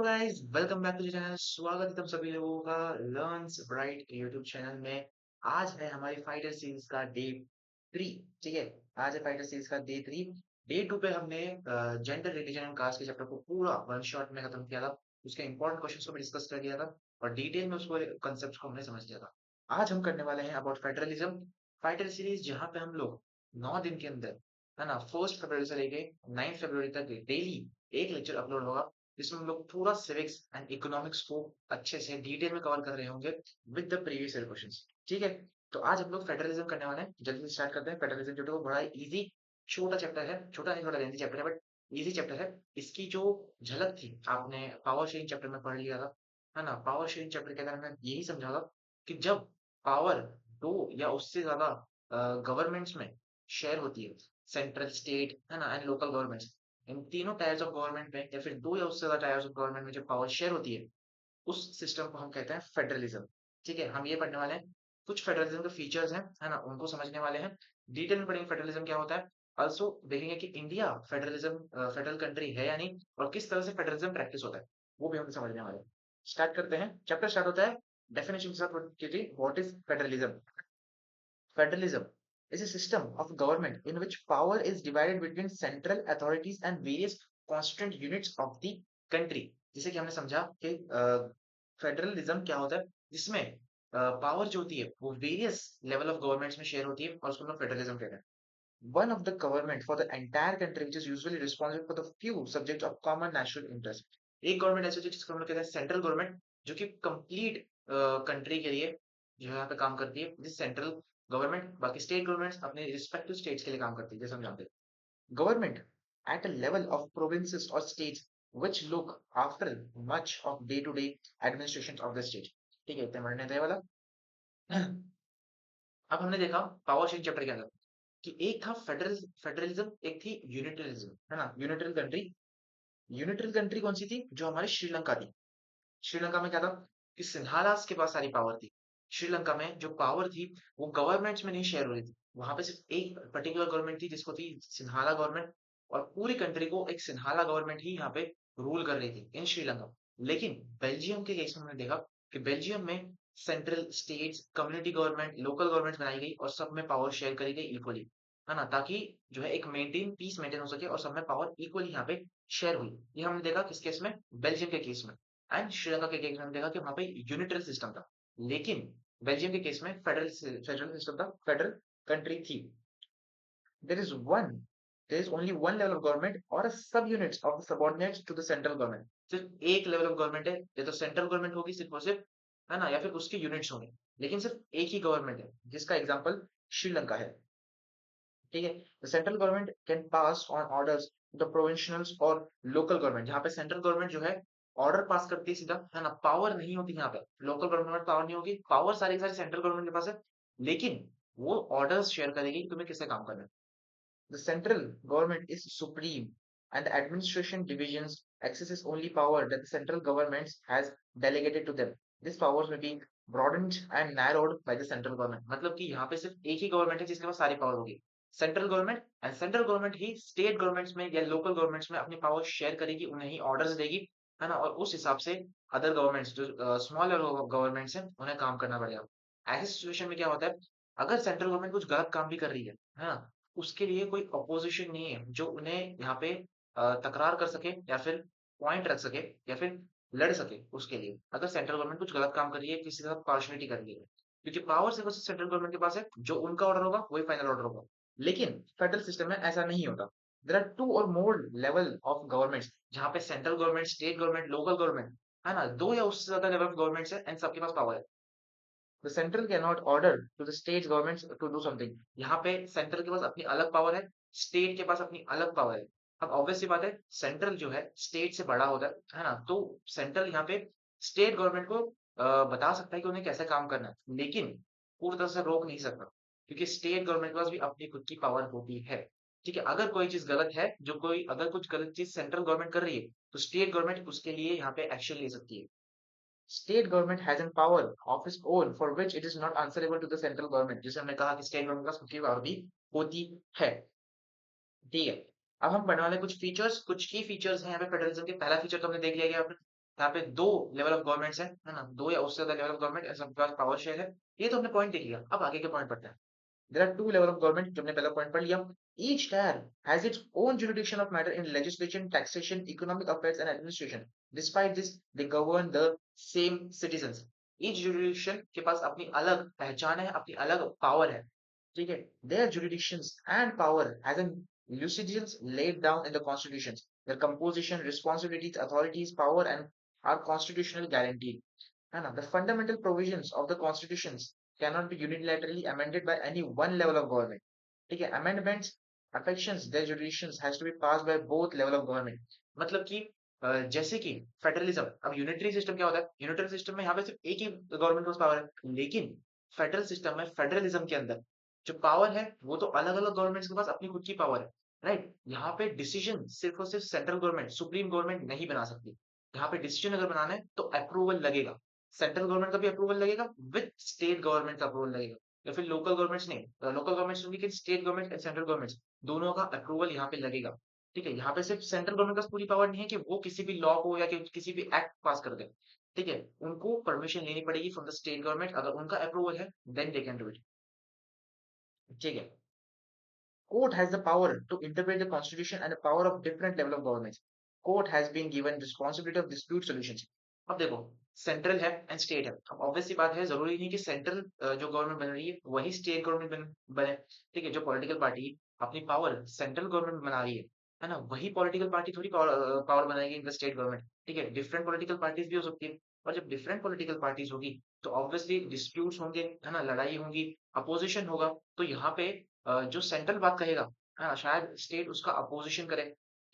Guys welcome back to the channel. स्वागत है तुम सभी लोगों का लर्न्स ब्राइट यूट्यूब चैनल में। आज है हमारी फाइटर सीरीज का डे 3। ठीक है, आज है फाइटर सीरीज का डे 3। डे 2 पे हमने जेंडर रिलीजन एंड कास्ट के चैप्टर को पूरा वन शॉट में खत्म किया था। उसके इंपॉर्टेंट क्वेश्चंस को भी डिस्कस कर लिया था और डिटेल में उसको कंसेप्ट को हमने समझ लिया था। आज हम करने वाले हैं अबाउट फेडरलिज्म, फाइटर सीरीज, जहाँ पे हम लोग 9 दिन के अंदर, है ना, 1 फरवरी से लेके 9 फरवरी तक डेली एक लेक्चर अपलोड होगा, जिसमें हम लोग पूरा सिविक्स एंड इकोनॉमिक्स को अच्छे से डिटेल में कवर कर रहे होंगे with the previous year questions. ठीक है, तो आज हम लोग फेडरलिज्म करने वाले हैं। जल्दी से स्टार्ट करते हैं। फेडरलिज्म जो है वो बड़ा इजी छोटा चैप्टर है, छोटा नहीं, थोड़ा लेंथी चैप्टर है, बट इजी चैप्टर है। इसकी जो झलक थी आपने पावर शेयरिंग चैप्टर में पढ़ लिया था, है ना। पावर शेयरिंग चैप्टर के अंदर हमने यही समझा था कि जब पावर दो या उससे ज्यादा गवर्नमेंट्स में शेयर होती है, सेंट्रल, स्टेट, है ना, एंड लोकल गवर्नमेंट्स, इन तीनों टायर्स ऑफ गवर्नमेंट में या फिर दो या उससे ज्यादा टायर्स ऑफ गवर्नमेंट में जो पावर शेयर होती है, उस सिस्टम को हम कहते हैं फेडरलिज्म। ठीक है, हम ये पढ़ने वाले हैं। कुछ फेडरलिज्म के फीचर्स हैं, है ना, उनको समझने वाले हैं। डिटेल में पढ़ेंगे फेडरलिज्म क्या होता है। ऑल्सो देखेंगे कि इंडिया फेडरलिज्म फेडरल कंट्री है या नहीं, और किस तरह से फेडरलिज्म प्रैक्टिस होता है, वो भी हम समझने वाले हैं। स्टार्ट करते हैं। चैप्टर स्टार्ट होता है डेफिनेशन के साथ। What is federalism? Federalism is a system of government in which power is divided between central authorities and various constituent units of the country। जैसे कि हमने समझा कि फेडरलिज्म क्या होता है, जिसमें पावर जो होती है वो वेरियस लेवल ऑफ गवर्नमेंट्स में शेयर होती है, और उसको हम लोग फेडरलिज्म कहते हैं। One of the government for the entire country which is usually responsible for the few subjects of common national interest। एक गवर्नमेंट ऐसी होती है जिसको हम लोग कहते हैं सेंट्रल गवर्नमेंट, जो कि कंप्लीट कंट्री के लिए जो है यहाँ पे काम करती है। जिस सेंट्रल गवर्नमेंट, बाकी स्टेट गवर्नमेंट्स अपने रिस्पेक्टिव स्टेट्स के लिए काम करती है, जैसे हम जानते हैं। Government at a level of provinces or states which look after much of day to day administration of the state। ठीक है, इतने बढ़ने थे वाला। अब हमने देखा पावर शेयरिंग चैप्टर के अंदर कि एक था फेडरलिज्म, एक थी यूनिटरिज्म, है ना, यूनिटरी कंट्री। यूनिटरी कंट्री कौन सी थी? जो हमारी श्रीलंका थी। श्रीलंका में क्या था कि सिंहालास के पास सारी पावर थी। श्रीलंका में जो पावर थी वो गवर्नमेंट्स में नहीं शेयर हो रही थी। वहां पे सिर्फ एक पर्टिकुलर गवर्नमेंट थी, जिसको थी सिंहाला गवर्नमेंट, और पूरी कंट्री को एक सिंहाला गवर्नमेंट ही यहाँ पे रूल कर रही थी इन श्रीलंका। लेकिन बेल्जियम के केस में हमने देखा कि बेल्जियम में central, states, community government, local government बनाई गई और सब में पावर शेयर करी गई इक्वली, है ना, ताकि जो है एक पीस मेंटेन हो सके और सब में पावर इक्वली यहाँ पे शेयर हुई। ये हमने देखा किस केस में? बेल्जियम के केस में। एंड श्रीलंका के केस में हमने देखा कि वहां पे यूनिटरी सिस्टम था। लेकिन बेल्जियम के केस में फेडरल सिस्टम था, फेडरल कंट्री थी। there is one there is only one level of government or a sub units of the subordinates to the central government। सिर्फ एक लेवल ऑफ गवर्नमेंट है, या तो सेंट्रल गवर्नमेंट होगी सिर्फ और सिर्फ, है ना, या फिर उसके यूनिट्स होंगे, लेकिन सिर्फ एक ही गवर्नमेंट है, जिसका एग्जांपल श्रीलंका है। ठीक है, the central government can pass on orders the provincials और लोकल गवर्नमेंट। जहाँ पे सेंट्रल गवर्नमेंट जो है ऑर्डर पास करती है सीधा, है ना, पावर नहीं होती यहाँ पे। लोकल गवर्नमेंट पावर नहीं होगी, पावर सारी की सारी सेंट्रल गवर्नमेंट के पास है, लेकिन वो ऑर्डर्स शेयर करेगी कि तुम्हें किससे काम करना है। The central government is supreme, and the administration divisions accesses only power that the central government has delegated to them। These powers may be broadened and narrowed by the central government। मतलब कि यहाँ पे सिर्फ एक ही government है जिसके पास सारी power होगी, central government. And central government he state governments में या लोकल गवर्नमेंट्स में अपनी पावर शेयर करेगी, उन्हें ही ऑर्डर्स देगी, है ना, और उस हिसाब से अदर गवर्नमेंट्स जो स्मॉलर गवर्नमेंट्स हैं उन्हें काम करना पड़ेगा। ऐसी सिचुएशन में क्या होता है, अगर सेंट्रल गवर्नमेंट कुछ गलत काम भी कर रही है ना, उसके लिए कोई अपोजिशन नहीं है जो उन्हें यहाँ पे तकरार कर सके या फिर पॉइंट रख सके या फिर लड़ सके उसके लिए, अगर सेंट्रल गवर्नमेंट कुछ गलत काम कर रही है, किसी के साथ पार्शलिटी कर रही है। क्योंकि पावर सिर्फ सेंट्रल गवर्नमेंट के पास है, जो उनका ऑर्डर होगा वही फाइनल ऑर्डर होगा। लेकिन फेडरल सिस्टम में ऐसा नहीं होता। देर आर टू और मोर लेवल ऑफ गवर्नमेंट्स, जहाँ पे central government, state government, local government, है ना, दो या उससे ज्यादा लेवल ऑफ गवर्नमेंट्स है, एंड सबके पास पावर है। The central cannot order to the state governments to do something। यहाँ पे सेंट्रल के पास अपनी अलग पावर है, स्टेट के पास अपनी अलग पावर है। अब ऑब्वियस सी बात है, सेंट्रल जो है स्टेट से बड़ा होता है ना, तो सेंट्रल यहाँ पे स्टेट गवर्नमेंट को बता सकता है कि उन्हें कैसे काम करना है, लेकिन पूरी तरह से रोक नहीं सकता, क्योंकि स्टेट गवर्नमेंट के पास भी अपनी खुद की पावर होती है। ठीक है, अगर कोई चीज गलत है, जो कोई अगर कुछ गलत चीज सेंट्रल गवर्नमेंट कर रही है, तो स्टेट गवर्नमेंट उसके लिए यहाँ पे एक्शन ले सकती है। State government has a power of its own for which it is not answerable to the central government। जैसे हमने कहा कि स्टेट गवर्नमेंट का खुद की पावर भी होती है। ठीक है, अब हम पढ़ने वाले कुछ फीचर्स, कुछ की फीचर्स हैं यहाँ पे फेडरलिज्म के। पहला फीचर तो हमने देख लिया कि यहाँ पे 2 लेवल ऑफ गवर्नमेंट्स है ना? 2 या उससे ज़्यादा लेवल ऑफ गवर्नमेंट सबके पास पावर शेयर है। ये तो हमने पॉइंट देख लिया। अब आगे के पॉइंट पढ़ते हैं। There are two levels of government जो हमने पहला पॉइंट पढ़ लिया। Each tier has its own jurisdiction of matter in legislation, taxation, economic affairs and administration. Despite this, they govern the same citizens. Each jurisdiction के पास अपनी अलग पहचान है, अपनी अलग पावर है। ठीक है? Their jurisdictions and power has an lucidity laid down in the constitutions. Their composition, responsibilities, authorities, power and are constitutional guaranteed. है ना? The fundamental provisions of the constitutions cannot be unilaterally amended by any one level of government. ठीक है? Amendments affections their jurisdictions has to be passed by both level of government. मतलब कि जैसे कि federalism, अब unitary system क्या होता है? यूनिटरी सिस्टम में यहाँ पे सिर्फ एक ही गवर्नमेंट के पास पावर है, लेकिन फेडरल सिस्टम में, फेडरलिज्म के अंदर जो पावर है वो तो अलग अलग गवर्नमेंट्स के पास अपनी खुद की पावर है, राइट? यहाँ पे डिसीजन सिर्फ और सिर्फ सेंट्रल गवर्नमेंट, सुप्रीम गवर्नमेंट नहीं बना सकती। यहाँ पे डिसीजन अगर बनाना है तो अप्रूवल लगेगा, सेंट्रल गवर्नमेंट का भी अप्रूवल लगेगा, विद स्टेट गवर्नमेंट का अप्रूवल लगेगा, या फिर लोकल गवर्नमेंट्स नहीं, लोकल गवर्नमेंट्स होंगी कि state government and central governments दोनों का अप्रूवल यहाँ पे लगेगा। ठीक है? यहाँ पे सिर्फ सेंट्रल गवर्नमेंट का पूरी पावर नहीं है कि वो किसी भी लॉ को या किसी भी एक्ट पास कर दे। ठीक है? उनको परमिशन लेनी पड़ेगी फ्रॉम द स्टेट गवर्नमेंट, अगर उनका अप्रूवल है then they can do it. ठीक है? Court has the power to interpret the constitution and the power of different level of governments. Court has been given responsibility of dispute solutions. अब देखो, central है and state है। अब obvious सी बात है, जरूरी नहीं कि सेंट्रल जो गवर्नमेंट बन रही है वही स्टेट गवर्नमेंट बने। ठीक है? जो पॉलिटिकल पार्टी अपनी पावर सेंट्रल गवर्नमेंट बना रही है ना, वही पॉलिटिकल पार्टी थोड़ी पावर बनाएगी इन द स्टेट गवर्नमेंट। ठीक है? डिफरेंट पॉलिटिकल पार्टीज भी हो सकती है, और जब डिफरेंट पॉलिटिकल पार्टीज होगी तो ऑब्वियसली डिस्प्यूट्स होंगे, है ना, लड़ाई होगी, अपोजिशन होगा। तो यहाँ पे जो सेंट्रल बात कहेगा, हाँ, शायद स्टेट उसका अपोजिशन करे।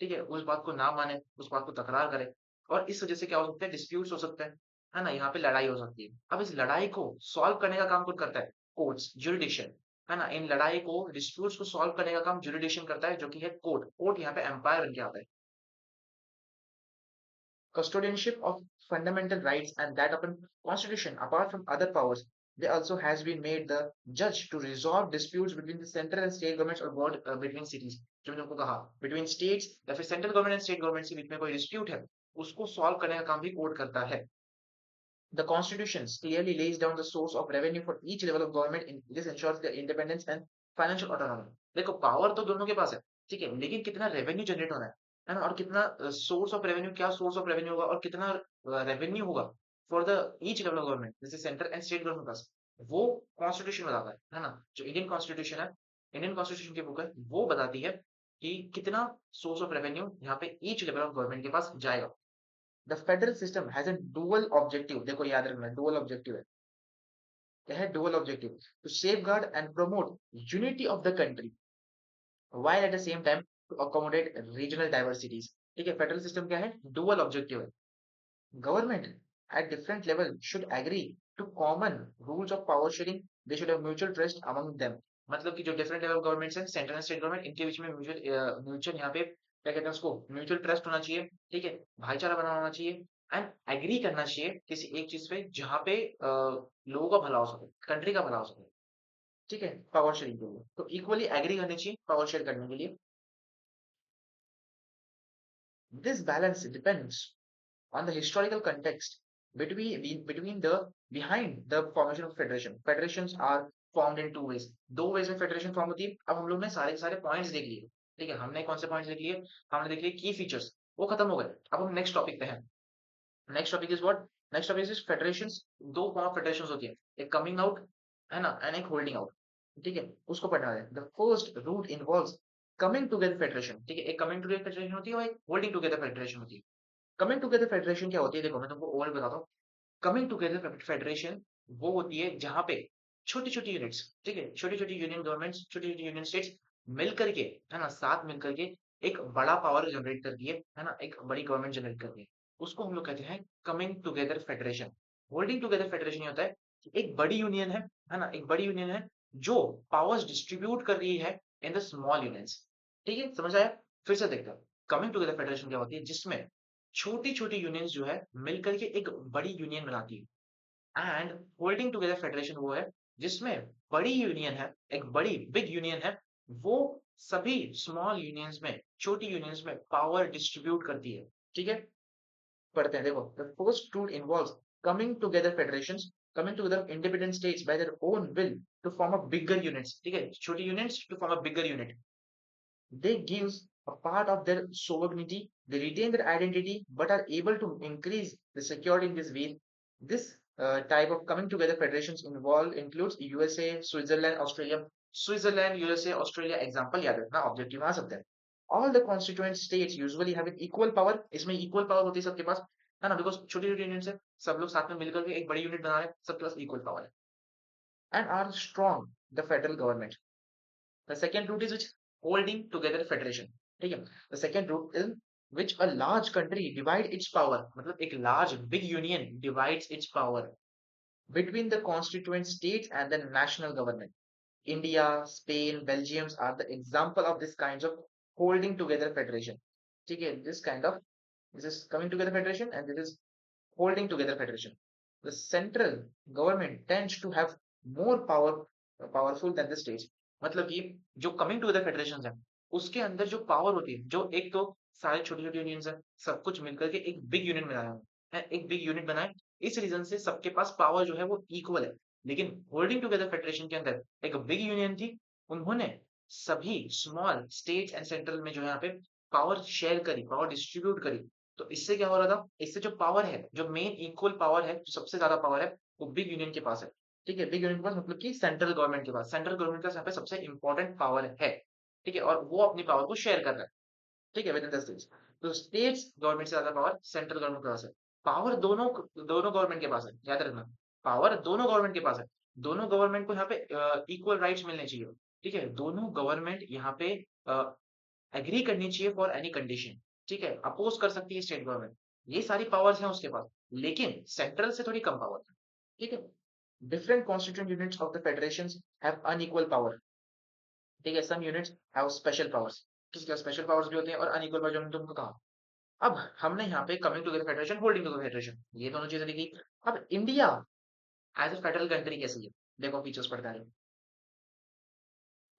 ठीक है? उस बात को ना माने, उस बात को तकरार करे, और इस वजह से क्या हो सकता है, डिस्प्यूट्स हो सकते हैं, है ना? यहाँ पे लड़ाई हो सकती है। अब इस लड़ाई को सॉल्व करने का काम कौन करता है? कोर्ट्स, ज्यूरिडिक्शन, है ना? इन लड़ाई को, डिस्प्यूट्स को सॉल्व करने का काम ज्यूरिडिक्शन करता है, जो कि है कोर्ट। कोर्ट यहाँ पे एम्पायर बन के आता है। Custodianship of fundamental rights and that of a constitution apart from other powers, they also has been made the judge to resolve disputes between the central and state governments or board between cities। जो मैंने आपको कहा, between states या फिर central government and state government के बीच में कोई dispute है, उसको सॉल्व करने का काम भी कोर्ट करता है। The constitution clearly lays down the source of revenue for each level of government. This ensures their independence and financial autonomy। देखो, पावर तो दोनों के पास है, ठीक है, लेकिन कितना रेवेन्यू जनरेट होना है ना, और कितना सोर्स ऑफ रेवेन्यू, क्या सोर्स ऑफ रेवेन्यू होगा और कितना रेवेन्यू होगा for the each level of government, जैसे सेंटर एंड स्टेट गवर्नमेंट पास, वो कॉन्स्टिट्यूशन बताता है ना? जो इंडियन कॉन्स्टिट्यूशन है, इंडियन कॉन्स्टिट्यूशन की बुक है, वो बताती है कि कितना सोर्स ऑफ रेवेन्यू यहाँ पे ईच लेवल ऑफ गवर्नमेंट के पास जाएगा। The federal system has a dual objective, देखो याद रखना, डुअल ऑब्जेक्टिव है। क्या है? Dual objective, to safeguard and promote unity of the country while at the same time to accommodate regional diversities। ठीक है? फेडरल सिस्टम क्या है? डुअल ऑब्जेक्टिव है। Government at different level should agree to common rules of power sharing। they should have mutual trust among them। मतलब कि जो different level governments हैं, central and state government, इनके बीच में म्यूचुअल म्यूचुअल यहाँ पे क्या कहते हैं उसको, म्यूचुअल ट्रस्ट होना चाहिए। ठीक है? भाईचारा बना होना चाहिए, एंड एग्री करना चाहिए किसी एक चीज पे जहाँ पे लोगों का भला हो सके, कंट्री का भला हो सके। ठीक है? पावर शेयरिंग के लिए तो इक्वली एग्री करनी चाहिए पावर शेयर करने के लिए। This balance depends on the historical context between the behind the formation of federation। federations are formed in two ways। दो ways में फेडरेशन फॉर्म होती है। अब हम लोग ने सारे के सारे पॉइंट्स देख लिए। ठीक है? हमने कौन से पॉइंट्स देख लिए? हमने देख लिए की फीचर्स, वो खत्म हो गए। अब हम नेक्स्ट टॉपिक पे हैं। Next topic is what? Next topic is federations. दो फॉर्म ऑफ फेडरेशंस होती है, एक कमिंग आउट, है ना, एंड एक होल्डिंग आउट। ठीक है? उसको पढ़ना है। The first route involves coming together federation. ठीक है? एक कमिंग टुगेदर फेडरेशन होती है और एक होल्डिंग टुगेदर फेडरेशन होती है। कमिंग टुगेदर फेडरेशन क्या होती है? देखो मैं तुमको ओवरऑल बताता हूँ। कमिंग टुगेदर फेडरेशन वो होती है जहां पे छोटी छोटी यूनिट्स, ठीक है, छोटी छोटी यूनियन गवर्नमेंट्स, छोटी छोटी यूनियन स्टेट्स मिल करके, है ना, साथ मिल करके एक बड़ा पावर जनरेट करती है ना, एक बड़ी गवर्नमेंट जनरेट करती है। उसको हम लोग कहते हैं coming together federation. Holding together federation ये होता है कि एक बड़ी यूनियन है ना, एक बड़ी यूनियन है जो पावर्स डिस्ट्रीब्यूट कर रही है इन द स्मॉल यूनियंस। ठीक है? समझ आया? फिर से देखते हैं। कमिंग टुगेदर फेडरेशन क्या होती है? जिसमें छोटी छोटी यूनियंस जो है मिल करके एक बड़ी यूनियन बनाती है। एंड होल्डिंग टुगेदर फेडरेशन वो है जिसमें बड़ी यूनियन है, एक बड़ी बिग यूनियन है, वो सभी स्मॉल यूनियंस में, छोटी यूनियंस में पावर डिस्ट्रीब्यूट करती है। ठीक है? पढ़ते हैं, देखो the first rule involves coming together independent states by their own will to form a bigger units, ठीक है, छोटी units to form a bigger unit. They gives a part of their sovereignty, they retain their identity but are able to increase the security in this way. This type of coming together federations includes USA, Switzerland, Australia. Switzerland, USA, Australia example याद रखना, objective आ सकते हैं. All the constituent states usually have an equal power. इसमें equal power होती है सबके पास, है ना, बिकॉज छोटी छोटी यूनिट है, सब लोग साथ में मिलकर के एक बड़ी यूनिट बना रहे हैं, सबके पास इक्वल पावर है. And are strong the federal government. The second route is which holding together federation. ठीक है, the second route is which a large country divide its power, मतलब एक large big union divides its power between the constituent states and the national government. India, Spain, Belgium are the example of this kinds of holding together federation. ठीक है, this is coming together federation and this is holding together federation. The central government tends to have more powerful than the states. मतलब कि जो coming together federations है, उसके अंदर जो power होती है, जो एक तो सारे छोटे छोटे यूनियंस है, सब कुछ मिलकर के एक बिग यूनियन बनाया है, एक बिग यूनिट बनाए, इस रीजन से सबके पास पावर जो है वो इक्वल है. लेकिन होल्डिंग टुगेदर फेडरेशन के अंदर एक बिग यूनियन थी, उन्होंने सभी स्मॉल स्टेट्स एंड सेंट्रल में जो है यहाँ पे पावर शेयर करी, पावर डिस्ट्रीब्यूट करी. तो इससे क्या हो रहा था, इससे जो पावर है, जो मेन इक्वल पावर है, जो सबसे ज्यादा पावर है, वो बिग यूनियन के पास है. ठीक है, बिग यूनियन के पास मतलब कि सेंट्रल गवर्नमेंट के पास, सेंट्रल गवर्नमेंट का यहाँ पे सबसे इंपॉर्टेंट पावर है. ठीक है, और वो अपनी पावर को शेयर कर रहा है. ठीक है, विद इन द स्टेट्स. तो स्टेट्स गवर्नमेंट से ज्यादा पावर सेंट्रल गवर्नमेंट के पास है. पावर दोनों दोनों गवर्नमेंट के पास है, याद रखना, पावर दोनों गवर्नमेंट के पास है. दोनों गवर्नमेंट को यहाँ पे इक्वल राइट्स मिलने चाहिए. ठीक है, दोनों गवर्नमेंट यहाँ पे एग्री करनी चाहिए फॉर एनी कंडीशन. ठीक है, अपोज कर सकती है स्टेट गवर्नमेंट. ये सारी पावर्स हैं उसके पास, लेकिन सेंट्रल से थोड़ी कम पावर है. ठीक है, different constituent units of the federations have unequal power. ठीक है, सम यूनिट्स हैव स्पेशल पावर्स, किसी का स्पेशल पावर्स भी होते हैं और अनइक्वल पावर, जो हमने तुमको कहा. अब हमने यहाँ पे coming together federation, holding together federation, ये दोनों चीजें लिखी. अब India as a federal country कैसी है, देखो फीचर्स पढ़ता है.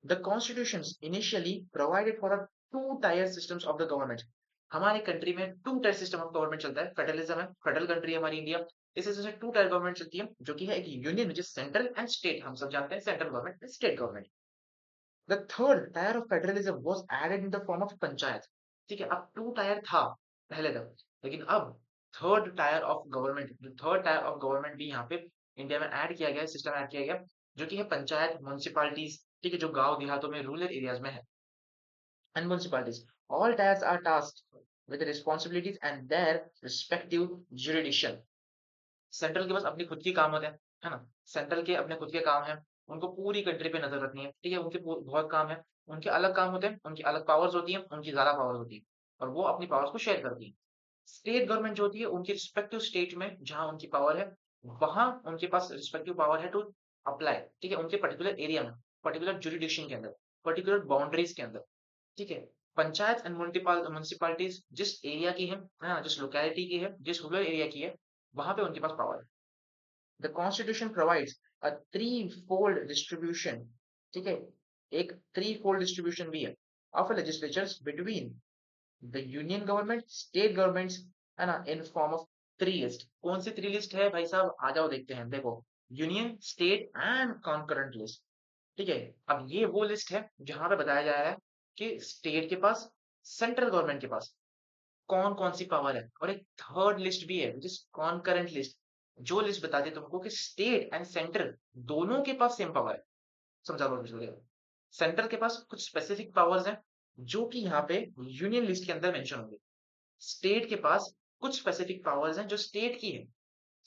The constitutions initially provided for a two-tier systems of the government. हमारे कंट्री में two tier system of government चलता है, फेडरलिज्म है, फेडरल कंट्री है हमारी इंडिया. इस हिसाब से टू टायर गवर्नमेंट चलती है, जो कि है एक union which is central and state. हम सब जानते हैं central government and state government. The third tier of federalism was added in the form of panchayat. ठीक है, अब टू टायर था पहले तक, लेकिन अब third tier of government, third tier of government भी यहाँ पे इंडिया में ऐड किया गया, सिस्टम ऐड किया गया, जो कि है पंचायत, म्युनिसिपालिटीज. ठीक है, जो गांव देहातों में, रूरल एरियाज में है, and municipalities. All tiers are tasked with responsibilities and their respective jurisdiction. Central के पास अपनी खुद की काम होते हैं, है ना, सेंट्रल के अपने खुद के काम है, उनको पूरी कंट्री पे नजर रखनी है. ठीक है, उनके बहुत काम है, उनके अलग काम होते हैं, उनकी अलग पावर्स होती हैं, उनकी ज्यादा पावर्स होती है, और वो अपनी पावर्स को शेयर करती है. स्टेट गवर्नमेंट जो होती है, उनकी रिस्पेक्टिव स्टेट में जहां उनकी पावर है, वहां उनके पास रिस्पेक्टिव पावर है टू अप्लाई. ठीक है, उनके पर्टिकुलर एरिया में, पर्टिकुलर जुरिडिक्शन के अंदर, पर्टिकुलर बाउंड्रीज के अंदर. ठीक है, पंचायत एंड म्युनिसिपालिटीज जिस एरिया की है ना, जिस लोकेलिटी की है, जिस रूरल एरिया की है, वहां पे उनके पास पावर है. The constitution provides a three fold distribution. ठीक है, एक थ्री फोल्ड डिस्ट्रीब्यूशन भी है of legislatures between the union government, state governments, है ना, in form of three list. कौन सी थ्री लिस्ट है भाई साहब, आ जाओ देखते हैं. देखो, union, state and concurrent list. ठीक है, अब ये वो लिस्ट है जहां पे बताया जा रहा है कि स्टेट के पास, सेंट्रल गवर्नमेंट के पास कौन कौन सी पावर है, और एक थर्ड लिस्ट भी है विच इज कॉन्करेंट लिस्ट, जो लिस्ट बताती है तुमको कि स्टेट एंड सेंट्रल दोनों के पास सेम पावर है. समझा लो मुझे. सेंट्रल के पास कुछ स्पेसिफिक पावर्स हैं जो कि यहाँ पे यूनियन लिस्ट के अंदर मेंशन होंगे. स्टेट के पास कुछ स्पेसिफिक पावर्स हैं जो स्टेट की है,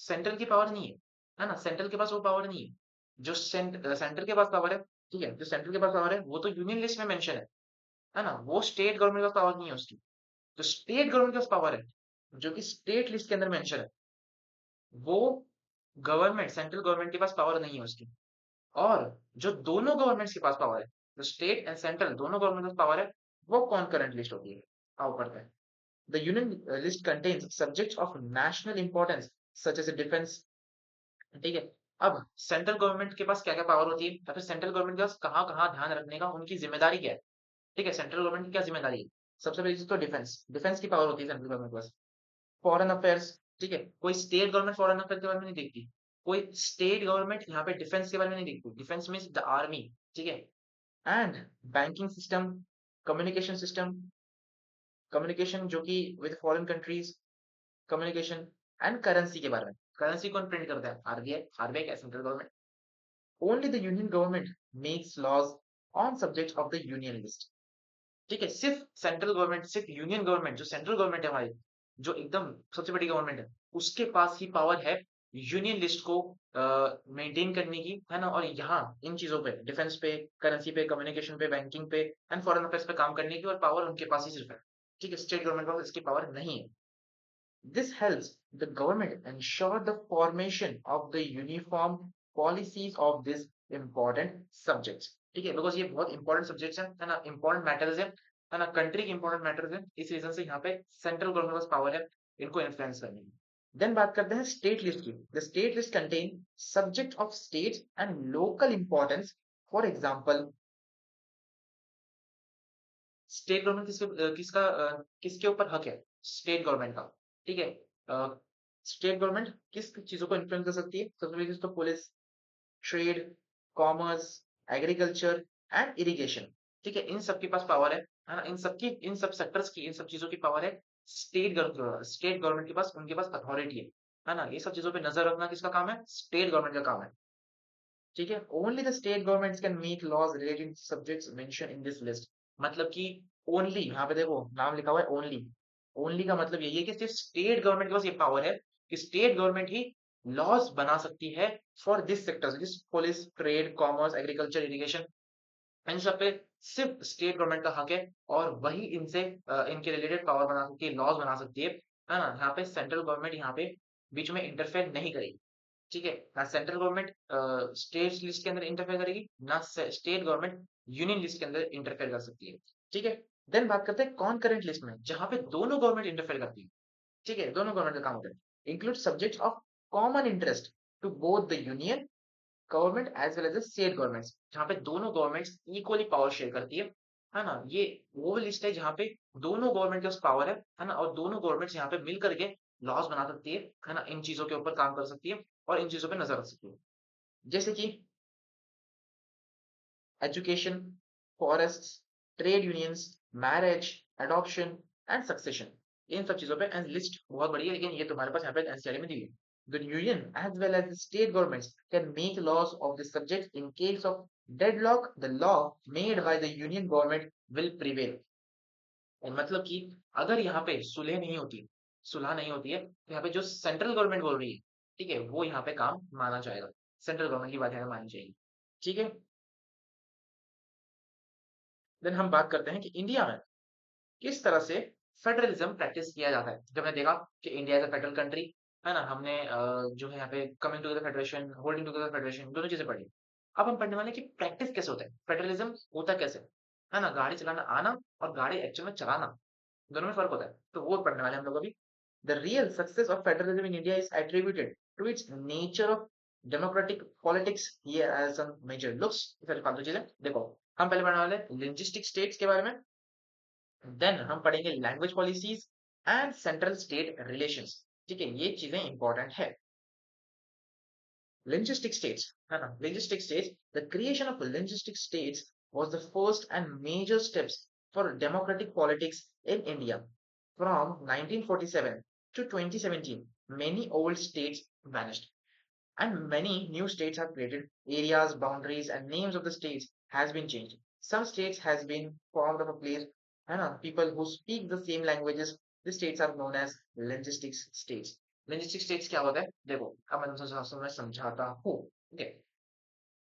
सेंट्रल की पावर नहीं है ना, सेंट्रल के पास वो पावर नहीं है. जो सेंट्रल के पास पावर है, ठीक है, जो सेंट्रल के पास पावर है वो तो यूनियन लिस्ट में मेंशन है ना, वो स्टेट गवर्नमेंट के पास पावर नहीं है उसकी. तो स्टेट गवर्नमेंट के पास पावर है जो कि स्टेट लिस्ट के अंदर मेंशन है, वो गवर्नमेंट, सेंट्रल गवर्नमेंट के पास पावर नहीं है उसकी. और जो दोनों गवर्नमेंट्स के पास पावर है, जो स्टेट एंड सेंट्रल दोनों गवर्नमेंट के पास पावर है, वो कॉन्करेंट लिस्ट होती है. आओ पढ़ते हैं. The union list contains subjects of national importance such as defence. ठीक है, अब सेंट्रल गवर्नमेंट के पास क्या क्या पावर होती है, या फिर सेंट्रल गवर्नमेंट के पास कहाँ कहाँ ध्यान रखने का, उनकी जिम्मेदारी क्या है. ठीक है, सेंट्रल गवर्नमेंट की क्या जिम्मेदारी है. सबसे पहली चीज तो डिफेंस, डिफेंस की पावर होती है सेंट्रल गवर्नमेंट के पास. फॉरेन अफेयर्स, ठीक है, कोई स्टेट गवर्नमेंट फॉरेन अफेयर के बारे में नहीं देखती, कोई स्टेट गवर्नमेंट यहाँ पे डिफेंस के बारे में नहीं देखती, डिफेंस मीन्स द आर्मी, ठीक है, and banking system, communication system, communication जो कि with foreign countries, communication and currency के बारे में, करेंसी कौन प्रिंट करता है, आरबीआई, आरबीआई का central government, only the union government makes laws on subject of the union list, ठीक है, सिर्फ सेंट्रल गवर्नमेंट, सिर्फ यूनियन गवर्नमेंट जो सेंट्रल गवर्नमेंट है हमारी, जो एकदम सबसे बड़ी गवर्नमेंट है, उसके पास ही पावर है यूनियन लिस्ट को मेंटेन करने की, है ना, और यहाँ इन चीजों पे, डिफेंस पे, करेंसी पे, कम्युनिकेशन पे, बैंकिंग पे एंड फॉरेन अफेयर्स पे काम करने की और पावर उनके पास ही सिर्फ है, ठीक है, स्टेट गवर्नमेंट के पास इसकी पावर नहीं है। This helps the government ensure the formation of the uniform policies of these important subjects. ठीक है, बिकॉज ये बहुत इंपॉर्टेंट सब्जेक्ट्स हैं, है ना, इंपॉर्टेंट मैटर्स है ना, कंट्री के इंपॉर्टेंट मैटर्स हैं, इस रीजन से यहाँ पे सेंट्रल गवर्नमेंट के पास पावर है इनको इन्फ्लुएंस करने की। देन बात करते हैं स्टेट लिस्ट की। The state list contain subject of state and local importance, for example state government किसके ऊपर हक है, स्टेट गवर्नमेंट का, ठीक है, स्टेट गवर्नमेंट किस चीजों को इन्फ्लुएंस कर सकती है, सबसे पहली चीज तो police, trade, commerce, agriculture and irrigation, ठीक है, इन सब के पास पावर है ना, इन सब सेक्टर्स की, इन सब चीजों की पावर है स्टेट गवर्नमेंट के पास, उनके पास अथॉरिटी है ना, ये सब चीजों पे नजर रखना किसका काम है, स्टेट गवर्नमेंट का काम है, ठीक है, only the state governments can make laws related subjects mention in this list, मतलब कि ओनली, यहाँ पे देखो नाम लिखा हुआ है ओनली, ओनली का मतलब यही है कि सिर्फ स्टेट गवर्नमेंट के पास ये पावर है कि स्टेट गवर्नमेंट ही लॉज बना सकती है for this sectors, this police, trade, commerce, agriculture, irrigation, इन सब पे सिर्फ स्टेट गवर्नमेंट का हक है, और वही इनसे इनके रिलेटेड पावर बना सकती है, लॉज बना सकती है ना, यहाँ पे सेंट्रल गवर्नमेंट यहाँ पे बीच में इंटरफेयर नहीं करेगी, ठीक है, ना सेंट्रल गवर्नमेंट स्टेट लिस्ट के अंदर इंटरफेयर करेगी, ना स्टेट गवर्नमेंट यूनियन लिस्ट के अंदर इंटरफेयर कर सकती है, ठीक है। देन बात करते हैं कॉन्करेंट लिस्ट में, जहां पे दोनों गवर्नमेंट इंटरफेयर करती है, ठीक है, दोनों गवर्नमेंट का काम होता है, include subject of common interest to both the union government as well as the state governments, जहाँ पे दोनों गवर्नमेंट्स इक्वली पावर शेयर करती है ना, ये वो लिस्ट है जहाँ पे दोनों गवर्नमेंट के पास पावर है ना, और दोनों गवर्नमेंट्स यहाँ पे मिल करके लॉज बना सकती है ना, इन चीजों के ऊपर काम कर सकती है और इन चीजों पे नजर रख सकती है, जैसे कि education, forests, trade unions, marriage, adoption and succession, इन सब चीजों पे एंड लिस्ट बहुत बड़ी है, लेकिन ये तुम्हारे पास यहाँ पे एनसीईआरटी में दी हुई है। The union as well as the state governments can make laws of this subject in case of deadlock. The law made by the union government will prevail. और मतलब कि अगर यहाँ पे सुलह नहीं होती है, तो यहाँ पे जो सेंट्रल गवर्नमेंट बोल रही है, ठीक है, वो यहाँ पे काम माना जाएगा, सेंट्रल गवर्नमेंट की बात यहाँ पे मानी जाएगी, ठीक है। देन हम बात करते हैं कि इंडिया में किस तरह से फेडरलिज्म प्रैक्टिस किया जाता है। जब हमने देखा कि India is a federal country, है ना, हमने जो है यहाँ पे coming together federation, holding together federation, दोनों चीजें पढ़ी। अब हम पढ़ने वाले कि प्रैक्टिस कैसे होता है, फेडरलिज्म होता कैसे है ना, गाड़ी चलाना आना और गाड़ी एक्चुअल में चलाना, दोनों में फर्क होता है, तो वो पढ़ने वाले हम लोग अभी। The real success of federalism in India is attributed to its nature of democratic politics, here are some major looks, फिर फालतू चीजें देखो। हम पहले पढ़ने वाले लिंग्विस्टिक स्टेट्स के बारे में, देन हम पढ़ेंगे language policies and central state relations, ठीक है, ये चीजें इंपॉर्टेंट है। Linguistic states, linguistic states, the creation of linguistic states was the first and major steps for democratic politics in India. From 1947 to 2017, many old states vanished and many new states have created. Areas, boundaries and names of the states has been changed. Some states has been formed of a place and people who speak the same languages. The states are known as linguistic states. Linguistic states क्या होता है, देखो अब मैं तुमसे समझाता हूँ, ठीक है।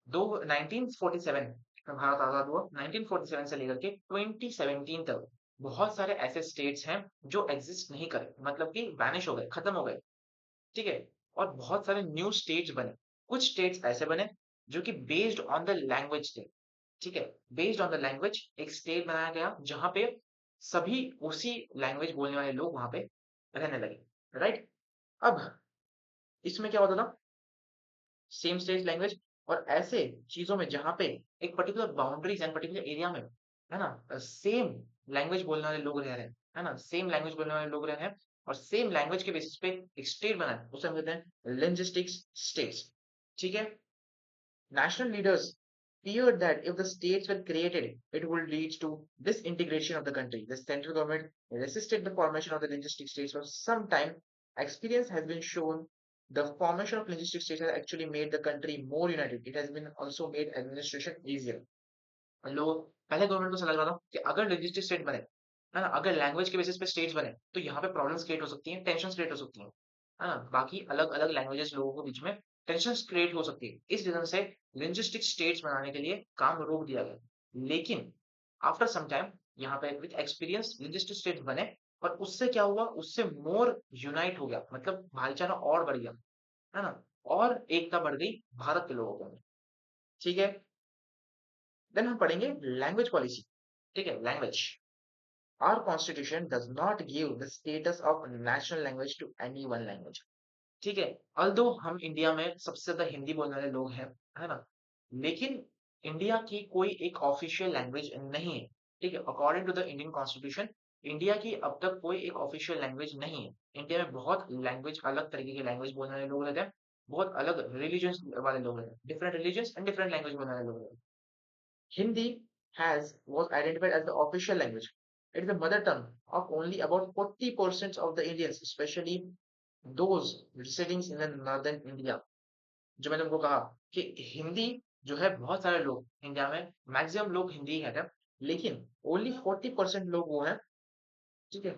दो 1947 में भारत आजाद हुआ, 1947 से लेकर के 2017 तक बहुत सारे ऐसे स्टेट्स हैं जो एग्जिस्ट नहीं करे, मतलब कि वैनिश हो गए, खत्म हो गए, ठीक है, और बहुत सारे न्यू स्टेट्स बने। कुछ स्टेट्स ऐसे बने जो कि बेस्ड ऑन द लैंग्वेज थे, ठीक है, बेस्ड ऑन द लैंग्वेज एक स्टेट बनाया गया जहां पे सभी उसी लैंग्वेज बोलने वाले लोग वहां पे रहने लगे, राइट। अब इसमें क्या होता था, सेम स्टेट लैंग्वेज, और ऐसे चीजों में जहां पे एक particular boundaries and particular area में, है ना, सेम लैंग्वेज बोलने वाले लोग रह रहे हैं, है ना, सेम लैंग्वेज बोलने वाले लोग रह रहे हैं, और सेम लैंग्वेज के बेसिस पे एक स्टेट बना है, उसे हम कहते हैं लिंग्विस्टिक स्टेट्स। ठीक है। National leaders feared that if the states were created, it would lead to disintegration of the country. The central government resisted the formation of the linguistic states for some time. Experience has been shown the formation of linguistic states has actually made the country more united. It has been also made administration easier. लोग पहले government को समझ रहा था कि अगर linguistic state बने, है ना, अगर लैंग्वेज के बेसिस पे स्टेट्स बने तो यहाँ पे प्रॉब्लम्स क्रिएट हो सकती हैं, टेंशन क्रिएट हो सकती हैं, है ना, बाकी अलग अलग लैंग्वेजेस लोगों के बीच में टेंशन क्रिएट हो सकती है। इस रीजन से लिंग्विस्टिक स्टेट्स बनाने के लिए काम रोक दिया गया। लेकिन आफ्टर सम टाइम यहाँ पे विद एक्सपीरियंस लिंग्विस्टिक स्टेट्स बने और उससे क्या हुआ, उससे मोर यूनाइट हो गया, मतलब भाईचारा और बढ़ गया, है ना, और एकता बढ़ गई भारत के लोगों के अंदर। ठीक है। देन हम पढ़ेंगे लैंग्वेज पॉलिसी। ठीक है, language. Our constitution does not give the status of national language to any one language. ठीक है। अल्दो हम इंडिया में सबसे ज्यादा हिंदी बोलने वाले लोग हैं, है ना, लेकिन इंडिया की कोई एक ऑफिशियल लैंग्वेज नहीं है। ठीक है, according to the Indian constitution India की अब तक कोई एक ऑफिशियल लैंग्वेज नहीं है। इंडिया में बहुत लैंग्वेज, अलग तरीके की लैंग्वेज बोलने वाले लोग रहते हैं, बहुत अलग रिलीजन्स वाले लोग रहते हैं, different religions and different language बोलने वाले लोग रहते हैं। Hindi was identified as the official language. It is the mother tongue of only about 40% of the Indians, especially those residing in the northern India. जो मैंने तुमको कहा कि हिंदी जो है, बहुत सारे लोग इंडिया में, मैक्सिमम लोग हिंदी ही कहते हैं, लेकिन ओनली 40% लोग वो हैं। ठीक है।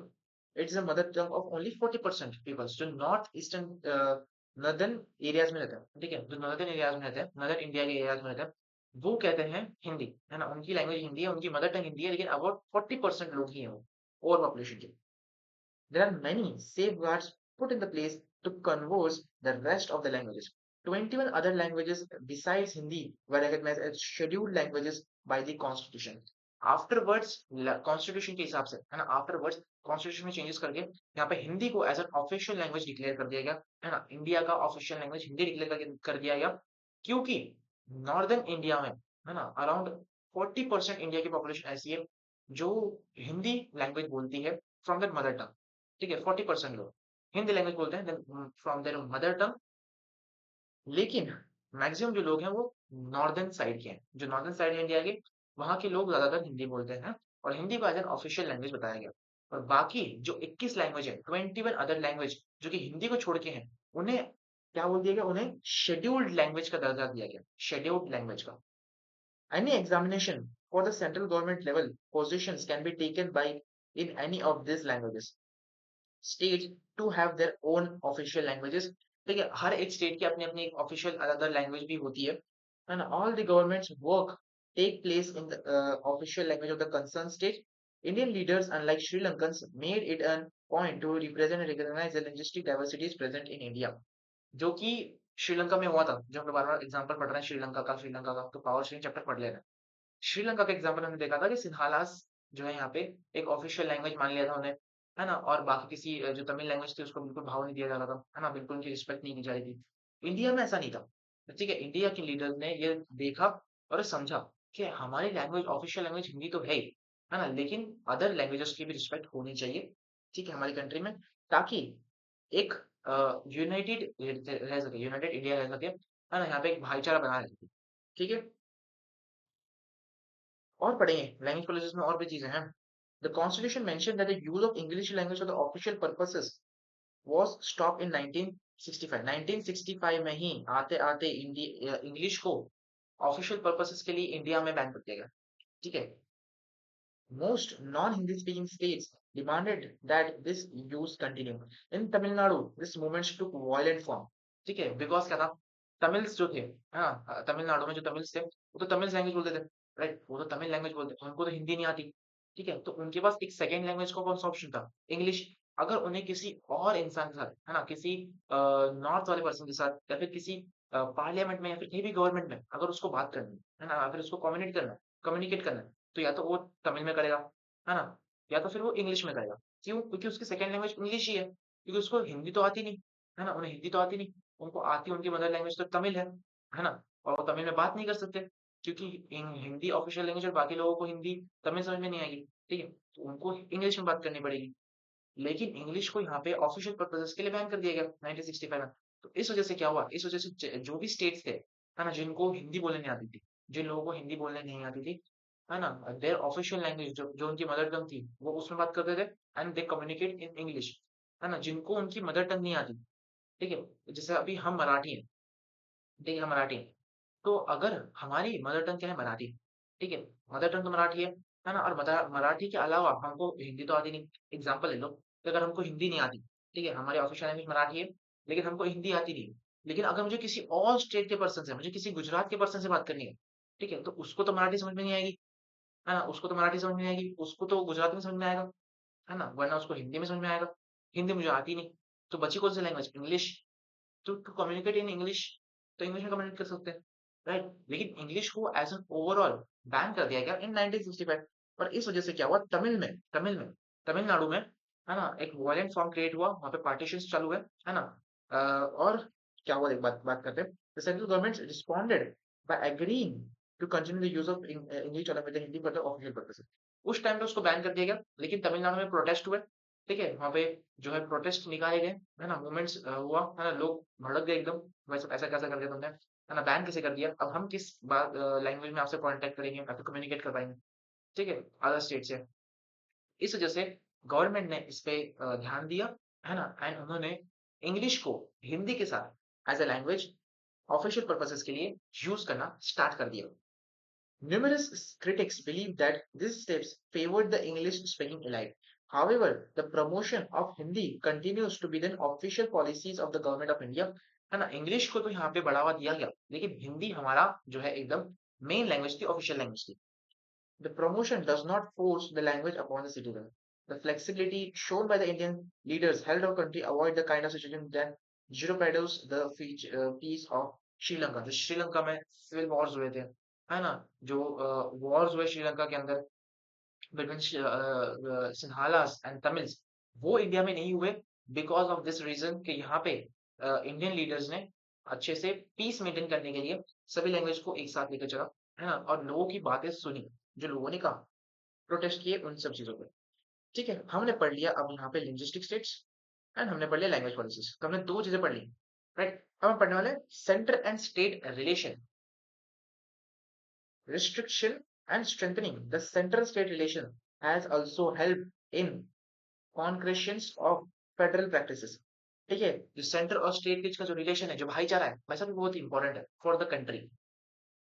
It's the mother tongue of only 40% peoples जो नॉर्थ ईस्टर्न नॉर्दर्न एरियाज में रहते हैं। ठीक है, जो नॉर्दर्न एरियाज में रहते हैं, नॉर्दर्न इंडिया के एरियाज में रहते हैं, वो कहते हैं हिंदी, है ना, उनकी लैंग्वेज हिंदी है, उनकी मदर टंग हिंदी है, लेकिन अबाउट 40% लोग ही हैं वो ओवर पॉपुलेशन के। There are many safeguards put in the place to converse the rest of the languages. 21 other languages besides Hindi were recognized as scheduled languages by the constitution. Afterwards, constitution के हिसाब से, है ना, afterwards constitution में changes करके यहाँ पे हिंदी को as an official language declare कर दिया गया, है ना, इंडिया का official language हिंदी declare कर दिया गया, क्योंकि नॉर्दर्न इंडिया में, है ना, अराउंड 40% इंडिया की पॉपुलेशन ऐसी है जो हिंदी लैंग्वेज बोलती है फ्रॉम दैट मदर टंग। ठीक है, 40% लोग हिंदी लैंग्वेज बोलते हैं फ्रॉम देयर मदर टंग, लेकिन मैक्सिमम जो लोग हैं वो नॉर्दर्न साइड के हैं, जो नॉर्दर्न साइड है इंडिया के, वहां के लोग ज्यादातर हिंदी बोलते हैं और हिंदी को एज एन ऑफिशियल लैंग्वेज बताया गया। और बाकी जो 21 लैंग्वेज है, 21 अदर लैंग्वेज जो कि हिंदी को छोड़ के हैं, उन्हें क्या बोल दिया गया, उन्हें शेड्यूल्ड लैंग्वेज का दर्जा दिया गया, शेड्यूल्ड लैंग्वेज का। Any examination for the central government level positions can be taken by in any of these languages. States to have their own official languages. ठीक है, हर एक स्टेट की अपनी अपनी एक ऑफिशियल अदर लैंग्वेज भी होती है, and all the governments work take place in the official language of the concerned state. Indian leaders, unlike Sri Lankans, made it a point to represent and recognize the linguistic diversities present in India. जो कि श्रीलंका में हुआ था, जो हम लोग बार-बार example पढ़ रहे हैं श्रीलंका का तो पावर शेयरिंग चैप्टर पढ़ लेना। श्रीलंका का एग्जांपल हमने देखा था कि सिंथालास जो है यहाँ पे एक ऑफिशियल लैंग्वेज मान लिया था उन्हें, है ना, और बाकी किसी जो तमिल लैंग्वेज थी उसको बिल्कुल भाव नहीं दिया जा रहा था, है ना, बिल्कुल उनकी रिस्पेक्ट नहीं की जा रही थी। इंडिया में ऐसा नहीं था। ठीक है, इंडिया के लीडर्स ने ये देखा और समझा कि हमारी लैंग्वेज, ऑफिशियल लैंग्वेज हिंदी तो है ना, लेकिन अदर लैंग्वेजेस की भी रिस्पेक्ट होनी चाहिए, ठीक है, हमारी कंट्री में, ताकि एक यूनाइटेड रह सके, यूनाइटेड इंडिया रह सके, है ना, यहाँ पे एक भाईचारा बना रहे। ठीक है। और पढ़ेंगे लैंग्वेज पॉलिसीज में और भी चीजें हैं। The constitution mention that the use of English language for the official purposes was stop in 1965। 1965 में ही आते आते इंग्लिश को ऑफिशियल पर्पसेस के लिए इंडिया में बैन कर दिया गया। ठीक है। Most non-Hindi speaking states demanded that this use continue. In Tamil Nadu, this movement took violent form. ठीक है, बिकॉज क्या था, तमिल्स जो थे, हाँ, तमिलनाडु में जो तमिल्स थे वो तो तमिल लैंग्वेज बोलते थे, राइट, वो तो तमिल लैंग्वेज बोलते थे, उनको तो हिंदी नहीं आती। ठीक है, तो उनके पास एक सेकंड लैंग्वेज का कौन सा ऑप्शन था, इंग्लिश। अगर उन्हें किसी और इंसान के साथ, है ना, किसी नॉर्थ वाले पर्सन के साथ या फिर किसी पार्लियामेंट में या फिर कहीं भी गवर्नमेंट में अगर उसको बात करनी है ना, या फिर उसको कम्युनिकेट करना है, तो या तो वो तमिल में करेगा, है ना, या तो फिर वो इंग्लिश में करेगा। क्यों? क्योंकि उसकी सेकंड लैंग्वेज इंग्लिश ही है, क्योंकि उसको हिंदी तो आती नहीं, है ना, उन्हें हिंदी तो आती नहीं, उनको आती उनकी मदर लैंग्वेज तो तमिल है ना, और वो तमिल में बात नहीं कर सकते, क्योंकि हिंदी ऑफिशियल लैंग्वेज और बाकी लोगों को हिंदी तमिल समझ में नहीं आएगी। ठीक है, तो उनको इंग्लिश में बात करनी पड़ेगी। लेकिन इंग्लिश को यहाँ पे ऑफिशियल पर्पसेस के लिए बैन कर दिया गया 1965 में। तो इस वजह से क्या हुआ, इस वजह से जो भी स्टेट्स थे, है ना, जिनको हिंदी बोलने नहीं आती थी, जिन लोगों को हिंदी बोलने नहीं आती थी, है ना, देयर ऑफिशियल लैंग्वेज जो उनकी मदर टंग थी वो उसमें बात करते थे, and they communicate in English, है ना, जिनको उनकी मदर टंग नहीं आती, ठीक है, जैसे अभी हम मराठी हैं, ठीक है, हम मराठी हैं, तो अगर हमारी मदर टंग क्या है, मराठी, ठीक है, मदर टंग तो मराठी है ना, और मराठी के अलावा हमको हिंदी तो आती नहीं। एग्जाम्पल ले लो कि अगर हमको हिंदी नहीं आती, ठीक है, हमारी ऑफिशियल लैंग्वेज मराठी है, लेकिन हमको हिंदी आती नहीं, लेकिन अगर मुझे किसी और स्टेट के पर्सन से, मुझे किसी गुजरात के पर्सन से बात करनी है, ठीक है, तो उसको तो मराठी समझ में नहीं आएगी, है ना, उसको तो मराठी समझ में नहीं आएगी, उसको तो गुजराती में समझ में आएगा, है ना, वरना उसको हिंदी में समझ में आएगा। हिंदी मुझे आती नहीं, तो बची कौन सी language, English. To communicate in English, तो इंग्लिश में कम्युनिकेट कर सकते हैं, राइट। लेकिन इंग्लिश को एज एन ओवरऑल बैन कर दिया गया इन 1965। और इस वजह से क्या हुआ, तमिलनाडु में, है ना, एक वॉयलेंट फॉर्म क्रिएट हुआ, वहां पे पार्टीशन चालू है ना। और क्या हुआ, एक बात बात करते हैं। The central government responded by agreeing to continue the use of English along with Hindi for the official purposes. उस टाइम पे उसको बैन कर दिया गया, लेकिन तमिलनाडु में प्रोटेस्ट हुए, ठीक है, वहां पे जो है प्रोटेस्ट निकाले गए, है ना, मूवमेंट्स हुआ, है ना, लोग भड़क गए एकदम, वैसे ऐसा कैसा कर दिया तुमने, है ना, बैन कैसे कर दिया, अब हम किस बात लैंग्वेज में आपसे कांटेक्ट करेंगे, आपसे कम्युनिकेट कर पाएंगे, ठीक है, अदर स्टेट से। इस वजह से गवर्नमेंट ने इस पे ध्यान दिया, है ना, एंड उन्होंने इंग्लिश को हिंदी के साथ as a language official purposes के लिए यूज करना स्टार्ट कर दिया। Numerous critics believe that these steps favored the English-speaking elite. However, the promotion of Hindi continues to be the official policies of the government of India. है ना, English को तो यहाँ पे बढ़ावा दिया गया, लेकिन हिंदी हमारा जो है एकदम मेन लैंग्वेज थी, ऑफिशियल लैंग्वेज थी। The promotion does not force the language upon the citizen. The flexibility shown by the Indian leaders helped our country avoid the kind of situation that jeopardized the peace of Sri Lanka. जो श्रीलंका में civil Wars हुए थे, है ना, जो Wars हुए श्रीलंका के अंदर बिटवीन सिन्हालास एंड तमिल्स, वो इंडिया में नहीं हुए, बिकॉज ऑफ दिस रीजन कि यहाँ पे इंडियन लीडर्स ने अच्छे से पीस मेंटेन करने के लिए सभी लैंग्वेज को एक साथ लेकर चला, है ना, और लोगों की बातें सुनी, जो लोगों ने कहा, प्रोटेस्ट किए उन सब चीजों पे। ठीक है, हमने पढ़ लिया अब यहाँ पे लिंग्विस्टिक स्टेट्स, एंड हमने पढ़ लिया लैंग्वेज पॉलिसीज, तो हमने दो चीजें पढ़ ली, राइट। अब हम पढ़ने वाले centre and state relation, restriction and strengthening the central state relation has also helped in concretions of federal practices। ठीक है, जो सेंटर और स्टेट के बीच का जो रिलेशन है, जो भाईचारा है, भाई साहब, बहुत इंपॉर्टेंट है फॉर द कंट्री।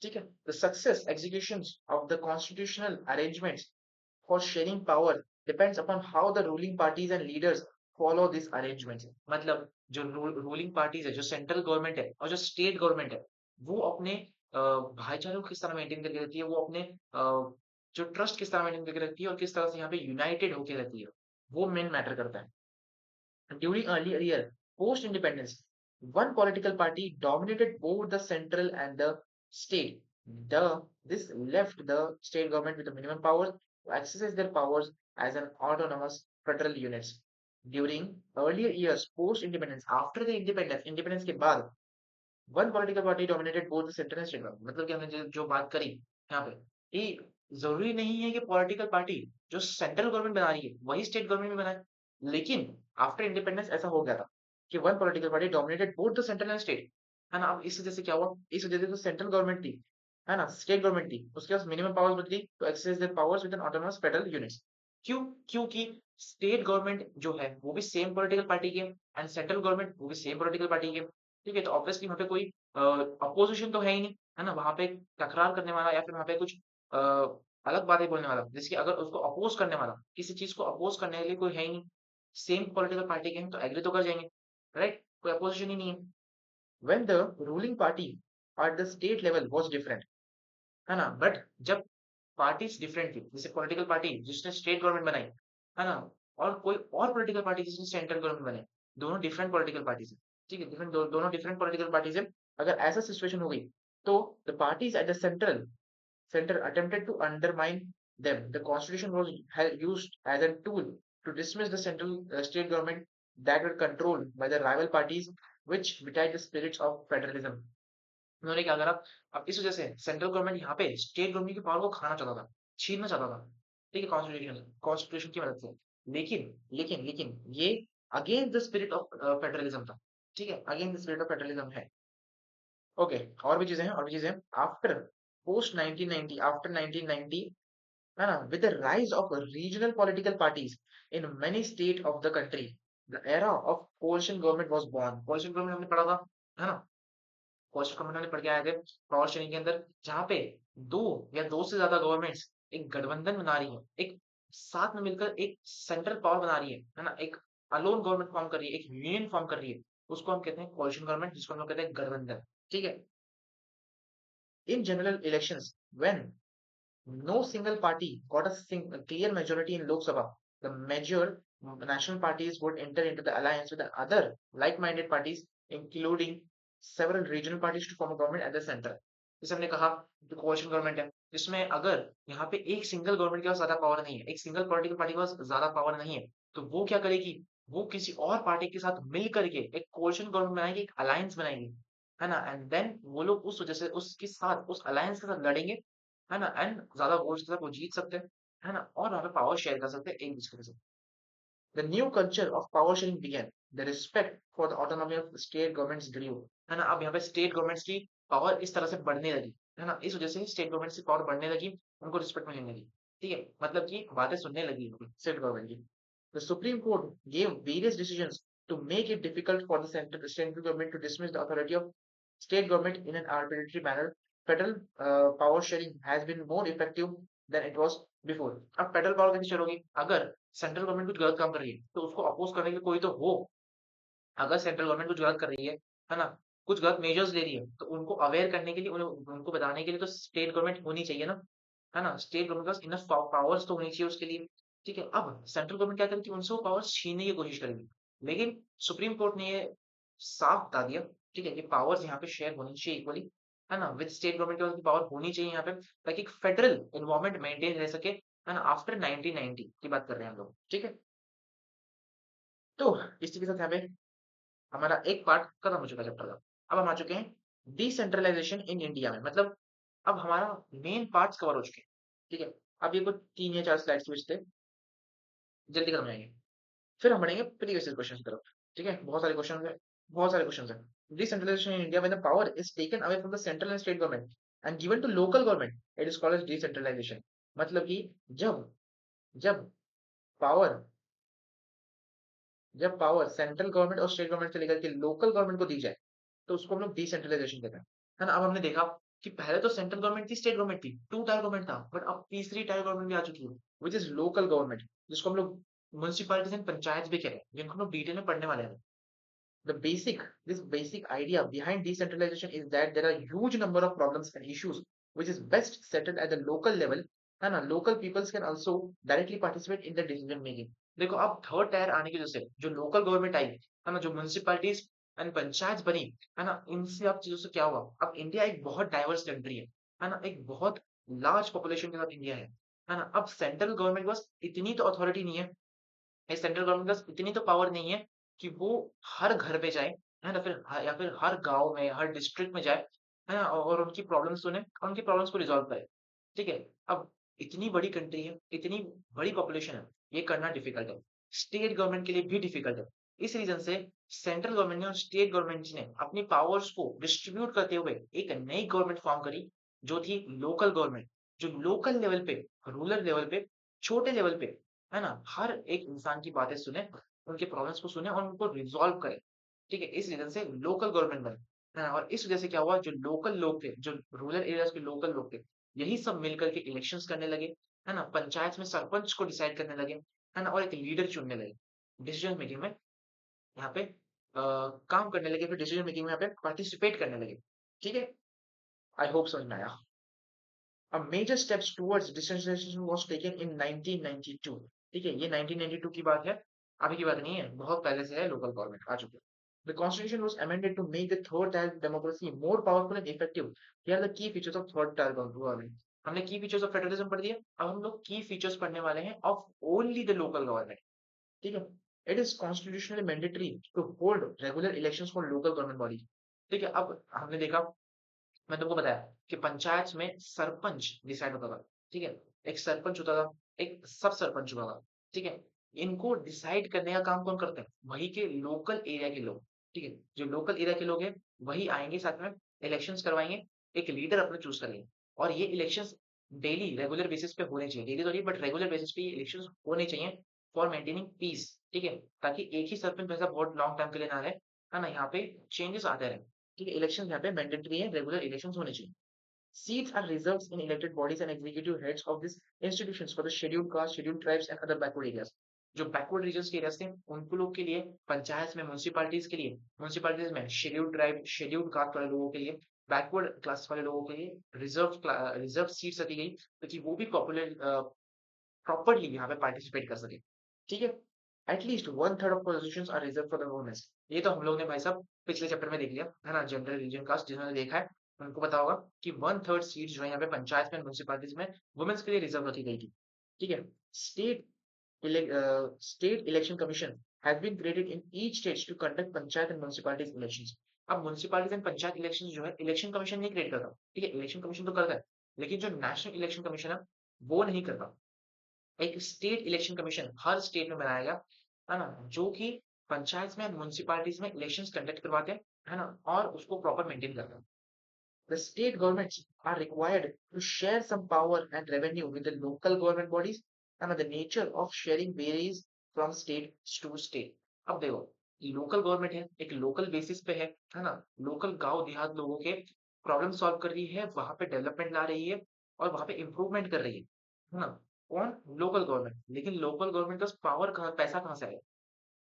ठीक है, the success execution of the constitutional arrangements for sharing power depends upon how the ruling parties and leaders follow these arrangements। मतलब जो रूलिंग पार्टीज है, जो सेंट्रल गवर्नमेंट है और जो स्टेट गवर्नमेंट है, वो अपने भाईचारे को किस तरह मेंटेन करके रखती है, वो अपने जो ट्रस्ट किस तरह मेंटेन करके रखती है, और किस तरह से यहाँ पे यूनाइटेड होकर रहती है, वो मेन मैटर करता है। During earlier year, post-independence, one political party dominated both the central and the state. This left the state government with the minimum powers to exercise their powers as an autonomous federal units. During earlier years, post-independence, after the independence के बाद, one political party dominated both the centre and state government. मतलब कि हमने जो बात करी यहाँ पे, ये जरूरी नहीं है कि पॉलिटिकल पार्टी जो सेंट्रल गवर्नमेंट बना रही है वही स्टेट गवर्नमेंट भी बनाए, लेकिन आफ्टर इंडिपेंडेंस ऐसा हो गया था कि one political party dominated both the central and state, है ना। अब इस वजह से क्या हुआ, इस वजह से जो सेंट्रल गवर्नमेंट थी, है ना, स्टेट गवर्नमेंट थी, उसके पास मिनिमम पावर्स बची to exercise their powers with an autonomous federal units. क्यों? क्योंकि स्टेट गवर्नमेंट जो है वो भी सेम पॉलिटिकल पार्टी की है, एंड सेंट्रल गवर्नमेंट वो भी सेम पॉलिटिकल पार्टी की है। ठीक है, तो ऑब्वियसली वहाँ पे कोई अपोजिशन तो है ही नहीं, है ना, वहाँ पे टकरार करने वाला या फिर वहाँ पे कुछ अलग बातें बोलने वाला, जिसकी अगर उसको अपोज करने वाला, किसी चीज को अपोज करने के लिए कोई है ही नहीं। सेम पॉलिटिकल पार्टी के हैं तो एग्री तो कर जाएंगे, राइट, कोई अपोजिशन ही नहीं है। When the ruling party at the state level was different, है ना, बट जब पार्टीज डिफरेंट थी, जैसे पॉलिटिकल पार्टी जिसने स्टेट गवर्नमेंट बनाई, है ना, और कोई और पॉलिटिकल पार्टी जिसने सेंट्रल गवर्नमेंट बनाई, दोनों डिफरेंट पॉलिटिकल पार्टीज है, ठीक है, दोनों डिफरेंट पॉलिटिकल पार्टीज है। अगर ऐसा सिचुएशन हो गई, तो the parties at the center attempted to undermine them। The constitution was used as a tool to dismiss the central state government that were controlled by the rival parties, which betied the spirits of federalism। उन्होंने क्या करा, अब इस वजह से central government यहाँ पे state government की पावर को खाना चाहता था, छीनना चाहता था, ठीक है, कॉन्स्टिट्यूशन कॉन्स्टिट्यूशन की मदद से। लेकिन लेकिन ये against the spirit of federalism था, ठीक है, against the spirit of federalism है। ओके, और भी चीजें हैं, और भी चीजें हैं। आफ्टर पोस्ट 1990, आफ्टर 1990, है ना, with the rise of regional political parties in many state of the country, the era of coalition government was born। coalition government हमने पढ़ा था, है ना, कोस्टल कम्युनिटी पढ़ के आए थे पावर शेयरिंग के अंदर, जहाँ पे दो या दो से ज्यादा गवर्नमेंट्स एक गठबंधन बना रही है, एक साथ में मिलकर एक सेंट्रल पावर बना रही है ना, एक अलोन गवर्नमेंट फॉर्म कर रही है, एक यूनियन फॉर्म कर रही है, उसको हम कहते हैं कोalition गवर्नमेंट, जिसको हम लोग कहते हैं गठबंधन, ठीक है। In general elections when no single party got a clear majority in Lok Sabha, the major national parties would enter into the alliance with the other like-minded parties, including several regional parties to form a government at the center। जैसे हमने कहा जो कोalition government है, जिसमें अगर यहाँ पे एक सिंगल गवर्नमेंट के पास ज्यादा पावर नहीं है, एक सिंगल पॉलिटिकल पार्टी के पास ज्यादा पावर नहीं है, तो वो क्या करेगी, वो किसी और पार्टी के साथ मिल करके एक कोalition गवर्नमेंट बनाएगी, एक अलायंस बनाएगी, है ना, एंड देन वो लोग उस वजह से उसके साथ उस अलायंस के साथ लड़ेंगे, है ना, एंड ज्यादा वोट्स के साथ वो जीत सकते हैं, है ना, और वहां पे पावर शेयर कर सकते हैं एक दूसरे के साथ। The new culture of power sharing began, the respect for the autonomy of state governments grew, है ना, अब यहाँ पे स्टेट गवर्नमेंट्स की पावर इस तरह से बढ़ने लगी, है ना, इस वजह से स्टेट गवर्नमेंट्स की पावर बढ़ने लगी, उनको रिस्पेक्ट मिलने लगी, ठीक है, मतलब कि बातें सुनने लगी स्टेट गवर्नमेंट की। The supreme court gave various decisions to make it difficult for the central government to dismiss the authority of state government in an arbitrary manner, federal power sharing has been more effective than it was before। अब federal power कैसे चलोगी, अगर central government कुछ गलत काम कर रही है तो उसको अपोज करने के लिए कोई तो हो, अगर सेंट्रल गवर्नमेंट कुछ गलत कर रही है ना, कुछ गलत मेजर्स ले रही है, तो उनको अवेयर करने के लिए उनको बताने के लिए तो स्टेट गवर्नमेंट होनी चाहिए ना, है ना, स्टेट गवर्नमेंट के पास इनफ पावर्स तो होनी चाहिए उसके लिए, ठीक है। अब सेंट्रल गवर्नमेंट क्या करेगी, उनसे वो पावर्स छीनने की कोशिश करेगी, लेकिन सुप्रीम कोर्ट ने ये साफ बता दिया, ठीक है, कि पावर्स यहाँ पे शेयर होनी चाहिए इक्वली, है ना, विद स्टेट गवर्नमेंट के पास पावर होनी चाहिए यहाँ पे, ताकि एक फेडरल एनवायरनमेंट मेंटेन रह सके, है ना, आफ्टर 1990 की बात कर रहे हैं हम लोग, ठीक है। तो इसी के साथ यहाँ पे हमारा एक पार्ट खत्म हो चुका है चैप्टर का। अब हम आ चुके हैं डिसेंट्रलाइजेशन इन इंडिया में, मतलब अब हमारा मेन पार्ट्स कवर हो चुके हैं, ठीक है। अब ये कुछ 3 या 4 स्लाइड्स बचते हैं, जल्दी खत्म हो जाएंगे, फिर हम बढ़ेंगे प्रीवियस ईयर क्वेश्चन की तरफ, ठीक है। बहुत सारे क्वेश्चन है, बहुत सारे क्वेश्चन है। Decentralisation in India, when the power is taken away from the central and state government and given to local government, it is called as decentralisation. मतलब कि जब जब पावर जब पावर सेंट्रल गवर्नमेंट और स्टेट गवर्नमेंट से लेकर के local government को दी जाए, तो उसको हम लोग डिसेंट्रलाइजेशन कहते हैं, है ना। अब हमने देखा कि पहले तो सेंट्रल गवर्नमेंट थी, स्टेट गवर्नमेंट थी, टू टायर गवर्नमेंट था, बट अब तीसरी टायर गवर्नमेंट भी आ चुकी है, विच इज लोकल गवर्नमेंट, जिसको हम लोग म्युनिसिपैलिटीज एंड पंचायत भी कहते हैं, जिनको हम लोग डिटेल में पढ़ने वाले हैं। This basic idea behind decentralization is that there are huge number of problems and issues which is best settled at the local level, है ना, local peoples can also directly participate in the decision making। देखो अब third tier आने की वजह से जो local government आई, है ना, जो म्युनिसिपैलिटीज एंड पंचायत बनी, है ना, इनसे अब चीजों से क्या हुआ, अब इंडिया एक बहुत डाइवर्स कंट्री है ना, एक बहुत लार्ज पॉपुलेशन के साथ इंडिया है ना। अब सेंट्रल गवर्नमेंट के पास इतनी तो अथॉरिटी नहीं है, सेंट्रल गवर्नमेंट के पास इतनी तो पावर नहीं है कि वो हर घर पे जाए, है ना, फिर या फिर हर गांव में, हर डिस्ट्रिक्ट में जाए, है ना, और उनकी प्रॉब्लम सुने और उनकी प्रॉब्लम्स को रिजॉल्व करे, ठीक है। अब इतनी बड़ी कंट्री है, इतनी बड़ी पॉपुलेशन है, ये करना डिफिकल्ट है, स्टेट गवर्नमेंट के लिए भी डिफिकल्ट है। इस रीजन से सेंट्रल गवर्नमेंट ने और स्टेट गवर्नमेंट ने अपनी पावर्स को डिस्ट्रीब्यूट करते हुए एक नई गवर्नमेंट फॉर्म करी, जो थी लोकल गवर्नमेंट, जो लोकल लेवल पे, रूरल लेवल पे, छोटे लेवल पे, है ना, हर एक इंसान की बातें सुने, उनके प्रॉब्लम्स को सुने और उनको रिजॉल्व करे, ठीक है। इस रीजन से लोकल गवर्नमेंट बने, है ना, और इस वजह से क्या हुआ, जो लोकल लोग थे, जो रूरल एरियाज के लोकल लोग थे, यही सब मिलकर के इलेक्शंस करने लगे, है ना, पंचायत में सरपंच को डिसाइड करने लगे, है ना, और एक लीडर चुनने लगे, डिसीजन मेकिंग में यहाँ पे काम करने लगे, फिर डिसीजन मेकिंग में यहाँ पे पार्टिसिपेट करने लगे, ठीक है। आई होप समझ में आया। A major steps towards decentralization was taken in 1992, ठीक है, ये 1992 की बात है, अभी की बात नहीं है, बहुत पहले से है लोकल गवर्नमेंट आ चुके हैं। The constitution was amended to make the third tier democracy more powerful and effective। Here are the key features of third tier government। हमने की फीचर्स ऑफ फेडरलिज्म पढ़ दिया, अब हम लोग की फीचर्स पढ़ने वाले हैं of only the local government, ठीक है। It is constitutionally mandatory to hold regular elections for local government body, ठीक है। अब हमने देखा, मैं तुमको बताया कि पंचायत में सरपंच डिसाइड होता था, ठीक है, एक सरपंच होता था, एक सब सरपंच होता था, ठीक है। इनको डिसाइड करने का काम कौन करता है? वही के लोकल एरिया के लोग, ठीक है? जो लोकल एरिया के लोग हैं, वही आएँगे साथ में, इलेक्शंस करवाएँगे, एक लीडर अपना चूज़ करेंगे और ये इलेक्शंस डेली रेगुलर बेसिस पे होने चाहिए। डेली तो नहीं बट रेगुलर बेसिस पे ये इलेक्शंस होने चाहिए फॉर मेंटेनिंग पीस, ठीक है? ताकि एक ही सरपंच वैसा बहुत लॉन्ग टाइम के लिए ना रहे, है ना? यहाँ पे चेंजेस आते रहें, ठीक है? इलेक्शंस यहाँ पे मैंडेटरी है, रेगुलर इलेक्शंस होने चाहिए। Seats are reserved in elected bodies and executive heads of these institutions for the scheduled caste, scheduled tribes and other backward areas. जो बैकवर्ड रीजन्स के एरियाज थे उनको लोग के लिए पंचायत में म्यूनसिपालिटीज में शेड्यूल्ड ट्राइब शेड्यूल्ड कास्ट वाले लोगों के लिए बैकवर्ड क्लास वाले लोगों के लिए रिजर्व सीट्स रखी गई ताकि वो भी पॉपुलर प्रॉपर्ली यहाँ पे पार्टिसिपेट कर सके, ठीक है? At least one third of positions are reserve for the womens. ये तो हम लोग ने भाई साहब पिछले चैप्टर में देख लिया है ना, जेंडर रिलीजन कास्ट जिन्होंने देखा है उनको पता होगा कि वन थर्ड सीट जो है यहाँ पे पंचायत में म्यूनसिपालिटीज में वुमेन्स के लिए रिजर्व रखी गई थी, ठीक है? State state election commission has been created in each state to conduct panchayat and municipalities elections। अब म्यूनसिपालिटीज एंड पंचायत इलेक्शन जो है इलेक्शन कमीशन नहीं क्रिएट करता, ठीक है? इलेक्शन कमीशन तो करता है लेकिन जो नेशनल इलेक्शन कमीशन है वो नहीं करता। एक स्टेट इलेक्शन कमीशन हर स्टेट में बनाया गया, है ना? जो कि पंचायत में म्यूनसिपालिटीज में इलेक्शंस कंडक्ट करवाते हैं, है ना? और उसको प्रॉपर मेंटेन करते हैं। The state governments are required to share some power and revenue with the local government bodies, and the nature of sharing varies from state to state। अब देखो, लोकल गवर्नमेंट है, एक लोकल बेसिस पे है ना? Local गांव देहात लोगों के प्रॉब्लम सॉल्व कर रही है, वहां पे डेवलपमेंट ला रही है और वहां पे इम्प्रूवमेंट कर रही है ना? कौन? Local government. लेकिन लोकल गवर्नमेंट का पावर कहाँ, पैसा कहाँ से आएगा?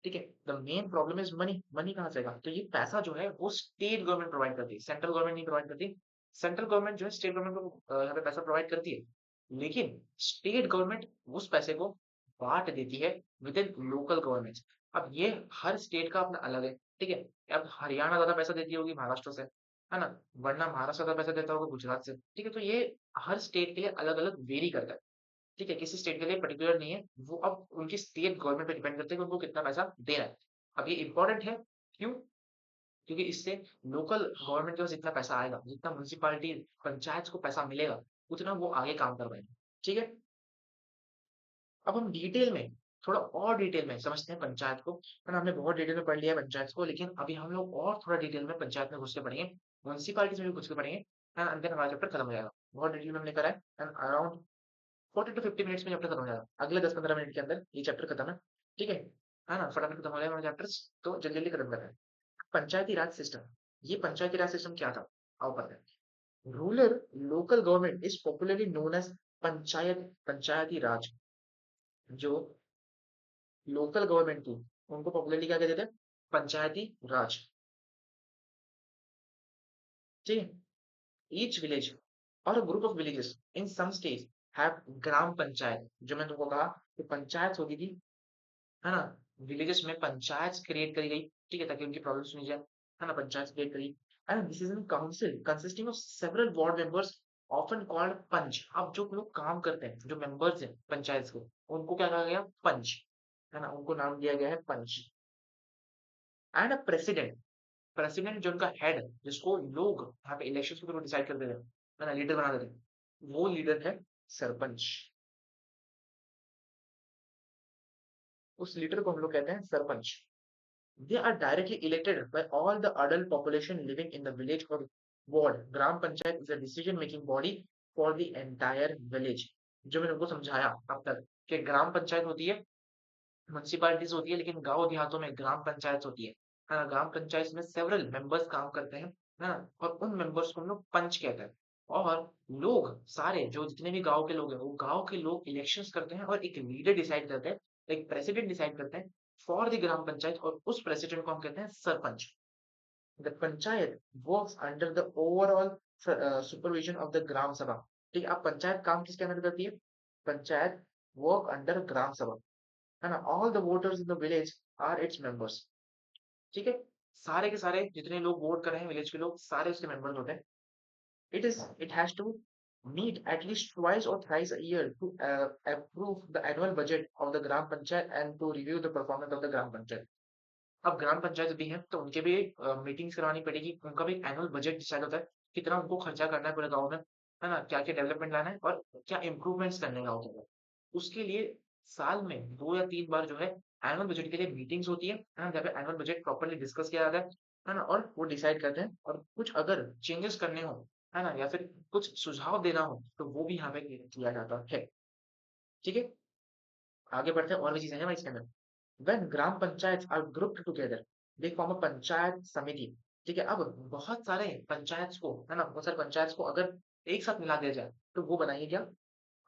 ठीक है? The main problem is money. Money कहाँ से आएगा? तो ये पैसा जो है वो स्टेट गवर्नमेंट प्रोवाइड करती है, सेंट्रल गवर्नमेंट नहीं प्रोवाइड करती। सेंट्रल गवर्नमेंट जो है स्टेट गवर्नमेंट को यहाँ पे पैसा प्रोवाइड करती है, लेकिन स्टेट गवर्नमेंट उस पैसे को बांट देती है विद इन लोकल गवर्नमेंट। अब ये हर स्टेट का अपना अलग है, ठीक है? अब हरियाणा ज्यादा पैसा देती होगी महाराष्ट्र से, है ना? वरना महाराष्ट्र ज्यादा पैसा देता होगा गुजरात से, ठीक है? तो ये हर स्टेट के लिए अलग अलग वेरी करता है, ठीक है? किसी स्टेट के लिए पर्टिकुलर नहीं है, वो अब उनकी स्टेट गवर्नमेंट पे डिपेंड करते हैं कि उनको कितना पैसा देना है। अब ये इम्पोर्टेंट है, क्यों? क्योंकि इससे लोकल गवर्नमेंट के पास जितना पैसा आएगा, जितना म्युनिसिपैलिटी, पंचायत को पैसा मिलेगा, उतना वो आगे काम करवाएँगे, ठीक है? अब हम डिटेल में, थोड़ा और डिटेल में समझते हैं पंचायत को, है ना? हमने बहुत डिटेल में पढ़ लिया है पंचायत को, लेकिन अभी हम लोग और थोड़ा डिटेल में पंचायत में घुस के पढ़ेंगे, म्युनिसिपैलिटीज़ में भी घुस के पढ़ेंगे, एंड देन हमारा चैप्टर खत्म हो जाएगा। बहुत डिटेल में हमने करा है एंड अराउंड 40 टू 50 मिनट्स में चैप्टर खत्म हो जाएगा। अगले 10-15 मिनट के अंदर ये चैप्टर खत्म है, ठीक है? है ना? फटाफट खत्म हो जाएगा हमारे चैप्टर्स, तो जल्दी-जल्दी खत्म कर रहे हैं। पंचायती राज सिस्टम, ये पंचायती राज सिस्टम क्या था? आओ पढ़ते हैं। Rural local government is popularly known as Panchayati Raj. जो लोकल गवर्नमेंट थी, उनको पॉपुलरली क्या कहते थे? पंचायती राज, ठीक है? Each village or a group of villages in some states have ग्राम पंचायत। जो मैंने तुमको कहा कि पंचायत होती थी, है ना? विलेजेस में पंचायत क्रिएट करी गई, ठीक है? ताकि उनकी प्रॉब्लम सुनी जाए, है ना? पंचायत क्रिएट करी and this is in council consisting of several ward members often called panch. अब जो लोग काम करते हैं, जो मेंबर्स हैं पंचायत को, उनको क्या कहा गया? पंच, है ना? उनको नाम दिया गया है पंच। एंड अ प्रेसिडेंट, प्रेसिडेंट जो उनका हेड है, जिसको लोग यहाँ पे इलेक्शन के थ्रू डिसाइड कर देते हैं, है ना? लीडर बना देते हैं, वो लीडर है सरपंच। उस लीडर को हम लोग कहते हैं sarpanch. They are directly elected by all the adult population living in the village or ward। Gram panchayat is a decision making body for the entire village। जो मैंने उनको समझाया अब तक कि ग्राम पंचायत होती है, म्युनिसिपैलिटीज होती है, लेकिन गांव देहातों में ग्राम पंचायत होती है ना? ग्राम पंचायत में सेवरल मेंबर्स काम करते हैं, है ना? और उन मेंबर्स को हम लोग पंच कहते हैं। और लोग सारे जो जितने भी गांव के लोग हैं, वो गांव के लोग इलेक्शंस करते हैं और एक लीडर डिसाइड करते हैं, एक प्रेसिडेंट डिसाइड करते हैं फॉर द ग्राम पंचायत, और उस प्रेसिडेंट को हम कहते हैं sarpanch. The panchayat works under the overall supervision of the Gram Sabha. ठीक है? अब पंचायत काम किसके अंदर करती है? पंचायत वर्क अंडर ग्राम सभा, है ना? All the voters in the village are its members, ठीक है? सारे के सारे जितने लोग वोट कर रहे हैं विलेज के लोग, सारे उसके मेंबर्स होते हैं। It has to meet at least twice or thrice a year to approve the annual budget of the gram panchayat and to review the performance of the gram panchayat। अब ग्राम पंचायत भी है तो उनके भी मीटिंग्स करवानी पड़ेगी, उनका भी एनुअल बजट डिसाइड होता है, कितना उनको खर्चा करना है पूरे गाँव में, है ना? क्या-क्या डेवलपमेंट लाना है और क्या इम्प्रूवमेंट्स करने हैं गाँव के अंदर। उसके लिए साल में 2 या 3 बार जो है एनुअल बजट के लिए मीटिंग्स होती है ना? जहाँ पे एनुअल बजट प्रॉपर्ली डिस्कस किया जाता है ना? और वो डिसाइड करते हैं और कुछ अगर चेंजेस करने हो, है ना? या फिर कुछ सुझाव देना हो, तो वो भी यहाँ पे किया जाता है। ठीक है? आगे बढ़ते हैं और भी चीजें हैं भाई इसके अंदर। When Gram Panchayat are grouped together, they form a Panchayat Samiti. ठीक है, अब बहुत सारे पंचायत को, है ना, बहुत सारे पंचायत को अगर एक साथ मिला दिया जाए तो वो बनाएंगे क्या?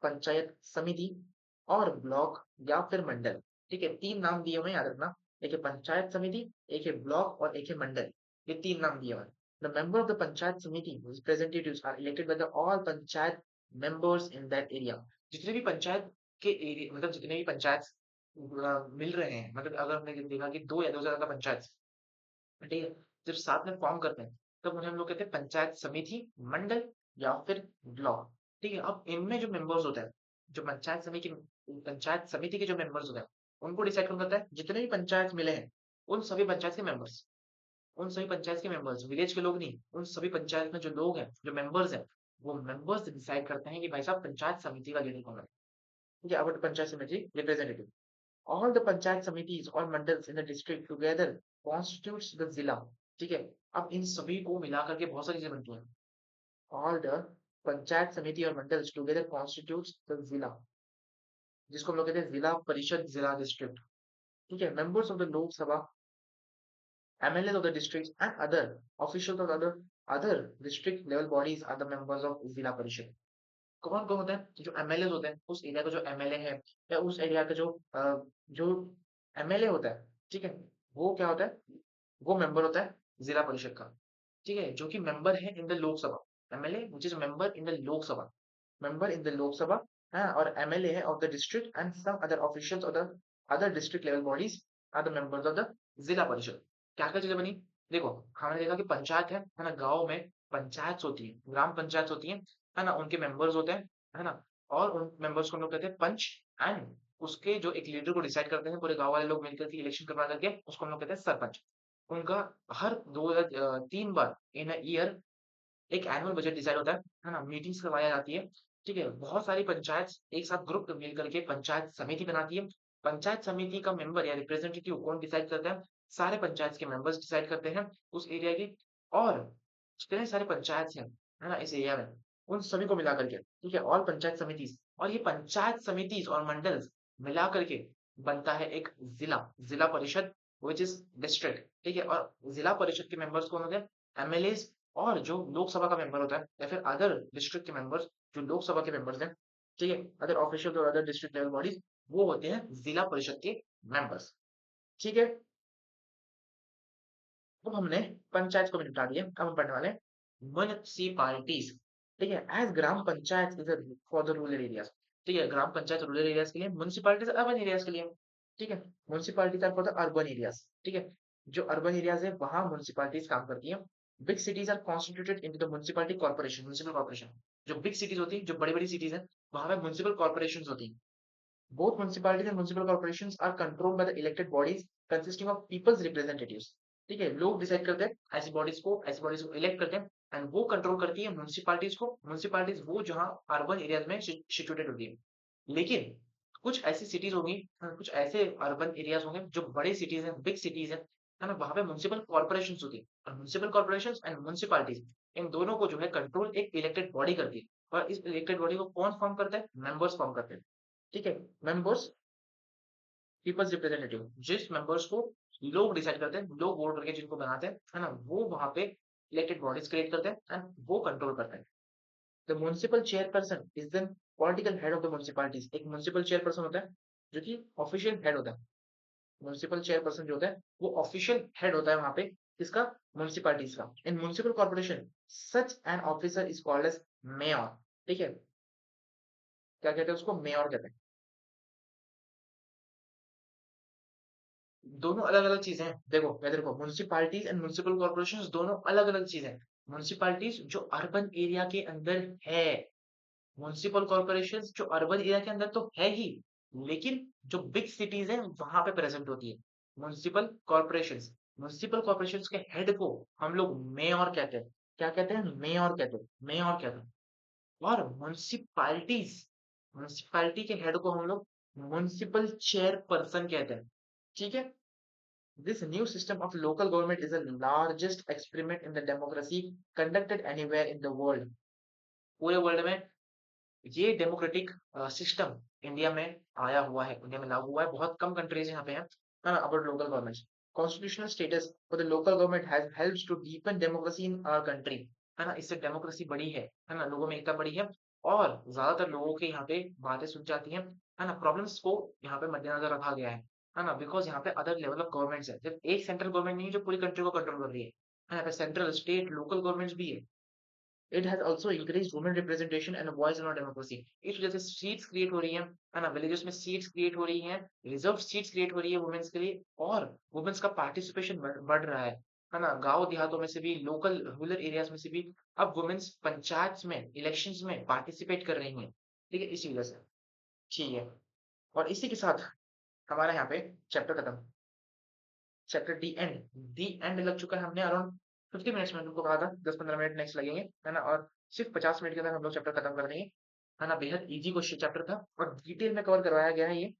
पंचायत समिति और ब्लॉक या फिर मंडल। ठीक है, तीन नाम दिए हुए हैं, याद रखना। एक है पंचायत समिति, एक है ब्लॉक और एक है मंडल। ये तीन नाम दिए हुए हैं। The member of the panchayat samiti representatives are elected by the all panchayat members in that area. जितने भी पंचायत के एरिया, मतलब जितने भी पंचायत मिल रहे हैं, मतलब अगर हमने देखा कि दो या दो से ज्यादा पंचायत, ठीक है, जब साथ में फॉर्म करते हैं तब उन्हें हम लोग कहते हैं पंचायत समिति, मंडल या फिर ब्लॉक। ठीक है, अब इनमें जो मेंबर्स होते हैं, जो पंचायत समिति के जो मेंबर्स होते हैं, उनको डिसाइड कौन करता है? जितने भी पंचायत मिले हैं उन सभी पंचायत के मेंबर्स, उन सभी पंचायत के मेंबर्स, विलेज के लोग नहीं, उन सभी पंचायत में जो लोग हैं, जो मेंबर्स हैं, वो मेंबर्स डिसाइड करते हैं कि भाई साहब पंचायत समिति का लीडर कौन है। ठीक है, अब पंचायत समिति representative, all the panchayat samitis or mandals in the district together constitutes the zilla। ठीक है, अब इन सभी को मिला करके बहुत सारी चीजें बनती हैं। all the पंचायत समिति और mandals together constitutes the zilla, जिसको हम लोग कहते हैं जिला परिषद, जिला डिस्ट्रिक्ट। ठीक है, members of the lok sabha, MLAs of the districts and other officials of other district level bodies are the members of जिला परिषद। कौन कौन होता है? जो एमएलए होते हैं, उस एरिया का जो एमएलए है या उस एरिया का जो एमएलए होता है, ठीक है, वो क्या होता है? वो मेंबर होता है जिला परिषद का। ठीक है, जो कि मेंबर है in the Lok Sabha. MLA which is member in the Lok Sabha, member in the Lok Sabha, हाँ, और एमएलए है of the district and some other officials of the other district level bodies are the members of the Zila Parishad. क्या क्या चीजें बनी? देखो, हमने देखा कि पंचायत है ना, गांव में पंचायत होती है, ग्राम पंचायत होती है ना, उनके मेंबर्स होते हैं, है ना, और उन मेंबर्स को हम लोग कहते हैं पंच। एंड उसके जो एक लीडर को डिसाइड करते हैं, पूरे गांव वाले लोग मिलकर के इलेक्शन करवा करके, उसको हम लोग कहते हैं सरपंच। उनका हर 2 या 3 बार इन अ ईयर एक एनुअल बजट डिसाइड होता है ना, मीटिंग्स करवाई जाती है। ठीक है, बहुत सारी पंचायत एक साथ ग्रुप मिल करके पंचायत समिति बनाती है। पंचायत समिति का मेंबर या रिप्रेजेंटेटिव कौन डिसाइड करता है? सारे पंचायत के मेंबर्स डिसाइड करते हैं उस एरिया की। और जितने सारे पंचायत हैं, है ना, इस एरिया में, उन सभी को मिला करके, ठीक है, ऑल पंचायत समितिज, और ये पंचायत समितिज और मंडल्स मिला करके बनता है एक जिला, जिला परिषद, विच इज डिस्ट्रिक्ट। ठीक है, और जिला परिषद के मेंबर्स कौन होते हैं? एमएलए, और जो लोकसभा का मेंबर होता है या फिर अदर डिस्ट्रिक्ट के मेंबर्स, जो लोकसभा के मेंबर्स हैं, ठीक है, अदर ऑफिशियल और अदर डिस्ट्रिक्ट लेवल बॉडीज, वो होते हैं जिला परिषद के मेंबर्स। ठीक है, अब हमने पंचायत को भी निपटा दिया, अब हम पढ़ने वाले म्युनिसिपालिटीज। ठीक है, as Gram Panchayat is for the rural areas. ठीक है, ग्राम पंचायत रूरल एरियाज के लिए, म्युनिसिपालिटीज अर्बन एरियाज के लिए। ठीक है, municipalities are for the urban areas. ठीक है, जो अर्बन एरियाज है वहां म्युनिसिपालिटीज काम करती है। Big cities are constituted into the municipality corporation, municipal corporation. जो बिग सिटीज होती है, जो बड़ी बड़ी सिटीज है, वहां पे म्युनिसिपल कॉर्पोरेशन होती है। Both municipalities and municipal corporations are controlled by the elected bodies consisting of people's representatives। ठीक है, लोग डिसाइड करते हैं ऐसी बॉडीज को इलेक्ट करते हैं, एंड वो कंट्रोल करती है म्युनिसिपालिटीज को। म्युनिसिपालिटीज वो जहां अर्बन एरियाज में सिचुएटेड होती है। लेकिन कुछ ऐसी सिटीज होंगी, कुछ ऐसे अर्बन एरियाज होंगे जो बड़े सिटीज हैं, बिग सिटीज हैं, है ना, वहां पे म्युनिसिपल कॉर्पोरेशन होती है। और म्युनिसिपल कॉर्पोरेशन एंड म्युनिसिपालिटीज, इन दोनों को जो है कंट्रोल एक इलेक्टेड बॉडी करती है। और इस इलेक्टेड बॉडी को कौन फॉर्म करता है? मेंबर्स फॉर्म करते हैं। ठीक है, मेंबर्स, पीपल्स रिप्रेजेंटेटिव, जिस मेंबर्स को लोग डिसाइड करते हैं, लोग वोट करके जिनको बनाते हैं, है ना, वो वहां पे इलेक्टेड बॉडीज क्रिएट करते हैं एंड वो कंट्रोल करते हैं। The municipal chairperson is the political head of the municipalities. एक म्युनिसिपल चेयरपर्सन होता है जो कि ऑफिशियल हेड होता है। म्युनिसिपल चेयरपर्सन जो होता है वो ऑफिशियल हेड होता है वहां पे, किसका? म्युनिसिपैलिटीज का। In municipal corporation such an officer is called as mayor. ठीक है, क्या कहते हैं उसको? मेयर कहते हैं। दोनों अलग-अलग चीज़ें हैं। देखो, वेदर को म्युनिसिपैलिटीज़ एंड म्युनिसिपल कॉर्पोरेशंस दोनों अलग-अलग चीज़ें हैं। म्युनिसिपैलिटीज़ जो अर्बन एरिया के अंदर है, म्युनिसिपल कॉर्पोरेशंस जो अर्बन एरिया के अंदर तो है ही, लेकिन जो बिग सिटीज़ हैं, वहाँ पे प्रेज़ेंट होती है। म्युनिसिपल कॉर्पोरेशंस के हेड को हम लोग मेयर कहते हैं। क्या कहते हैं? मेयर कहते हैं, मेयर कहते हैं। और म्युनिसिपैलिटीज़, म्युनिसिपैलिटी के हेड को हम लोग म्युनिसिपल चेयरपर्सन कहते हैं। ठीक है। This new system of local government is the largest experiment in the democracy conducted anywhere in the world. पूरे वर्ल्ड में ये डेमोक्रेटिक सिस्टम इंडिया में आया हुआ है, इंडिया में लागू हुआ है। बहुत कम कंट्रीज यहाँ पे हैं, है ना, about local government. Constitutional status for the local government has helps to deepen democracy in our country, है ना। इससे डेमोक्रेसी बढ़ी है ना, लोगों में एकता बढ़ी है, और ज्यादातर लोगों के यहाँ पे बातें सुन जाती हैं, है ना। प्रॉब्लम्स को यहाँ पे मद्देनजर रखा गया है ना, बिकॉज यहाँ पे अदर लेवल ऑफ गवर्नमेंट्स है, जब एक सेंट्रल गवर्नमेंट नहीं है जो पूरी कंट्री को कंट्रोल कर रही है, यहाँ पे सेंट्रल स्टेट लोकल गवर्नमेंट्स भी है। It has also increase women representation and voice in democracy. इस वजह से सीट्स क्रिएट हो रही है ना, विलेजेस में सीट्स क्रिएट हो रही हैं, रिजर्व सीट्स क्रिएट हो रही है वुमेन्स के लिए, और वुमेन्स का पार्टिसिपेशन बढ़ रहा है ना। गांव देहातों में से भी, लोकल रूरल एरियाज में से भी अब वुमेन्स पंचायत में, इलेक्शंस में पार्टिसिपेट कर रही हैं। ठीक है, इसी वजह से। ठीक है, और इसी के साथ हमारा यहाँ पे चैप्टर खत्म। चैप्टर डी एंड लग चुका है। हमने अराउंड 50 मिनट्स में तुमको कहा था 10-15 मिनट नेक्स्ट लगेंगे, है ना, और सिर्फ 50 मिनट के अंदर हम लोग चैप्टर खत्म कर देंगे, है ना। बेहद इजी क्वेश्चन चैप्टर था, और डिटेल में कवर करवाया गया है ये,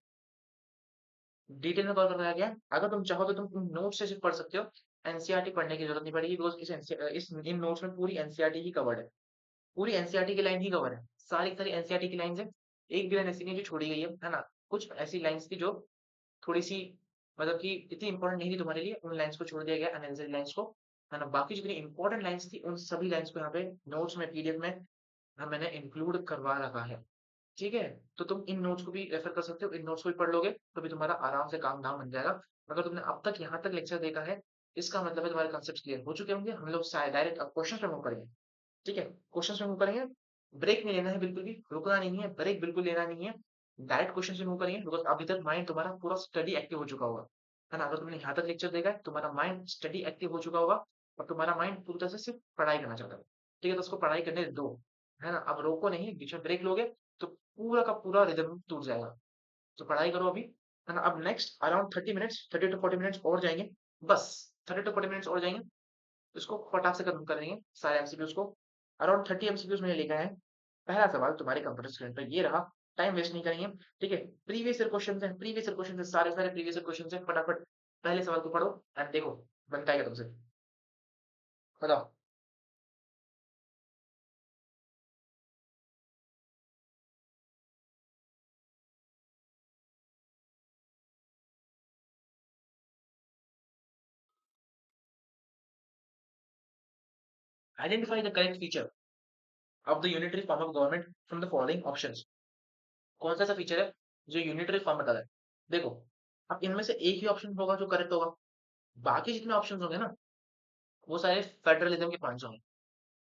डिटेल में कवर करवाया गया है। अगर तुम चाहो तो तुम नोट्स से सिर्फ पढ़ सकते हो, एनसीईआरटी पढ़ने की जरूरत नहीं पड़ेगी, बिकॉज इस इन नोट्स में पूरी एनसीईआरटी ही कवर्ड है, पूरी एनसीईआरटी की लाइन ही कवर है, सारी सारी एनसीईआरटी की लाइन है। एक भी लाइन ऐसी नहीं है जो छोड़ी गई है ना। कुछ ऐसी लाइन्स थी जो थोड़ी सी, मतलब कि इतनी इंपॉर्टेंट नहीं थी तुम्हारे लिए, उन लाइन्स को छोड़ दिया गया, अननेसेसरी लाइन्स को, है ना। बाकी जितनी इंपॉर्टेंट लाइन्स थी उन सभी लाइन्स को यहाँ पे नोट्स में, पीडीएफ में मैंने इंक्लूड करवा रखा है। ठीक है, तो तुम इन नोट्स को भी रेफर कर सकते हो, इन नोट्स को भी पढ़ लोगे तो भी तुम्हारा आराम से काम धाम बन जाएगा। अगर तुमने अब तक यहाँ तक लेक्चर देखा है, इसका मतलब है तुम्हारे कॉन्सेप्ट क्लियर हो चुके होंगे। हम लोग डायरेक्ट अब क्वेश्चन पे मूव करेंगे। ठीक है, क्वेश्चन पे मूव करेंगे। ब्रेक नहीं लेना है, बिल्कुल भी रुकना नहीं है, ब्रेक बिल्कुल लेना नहीं है, डायरेक्ट क्वेश्चन पे मूव करेंगे, बिकॉज अभी तक माइंड तुम्हारा पूरा स्टडी एक्टिव हो चुका होगा, है ना। अगर तुमने यहाँ तक लेक्चर देखा है, तुम्हारा माइंड स्टडी एक्टिव हो चुका होगा, और तुम्हारा माइंड पूरी तरह से सिर्फ पढ़ाई करना चाहता है। ठीक है, तो उसको पढ़ाई करने दो, है ना। अब रोको नहीं, बीच में ब्रेक लोगे तो पूरा का पूरा रिदम टूट जाएगा। तो पढ़ाई करो अभी, है ना। अब next around 30 minutes, 30 to 40 minutes और जाएंगे, बस 30 to 40 मिनट्स और जाएंगे, इसको फटाक से खत्म करेंगे सारे एमसीक्यूज को। अराउंड 30 एमसीक्यूज मैंने लिखा है। पहला सवाल तुम्हारे कंप्यूटर स्क्रीन पर ये रहा, टाइम वेस्ट नहीं करेंगे। ठीक है, प्रीवियस ईयर क्वेश्चन है, प्रीवियस ईयर क्वेश्चन है, सारे सारे प्रीवियस ईयर क्वेश्चन है, फटाफट पहले सवाल को पढ़ो एंड देखो बनता है क्या तुमसे, बताओ। Identify the correct feature of the unitary form of government from the following options. कौन सा ऐसा फीचर है जो यूनिटरी फॉर्म बता रहा है? देखो, अब इनमें से एक ही ऑप्शन होगा जो करेक्ट होगा, बाकी जितने ऑप्शंस होंगे ना, वो सारे फेडरलिज्म के पॉइंट्स होंगे।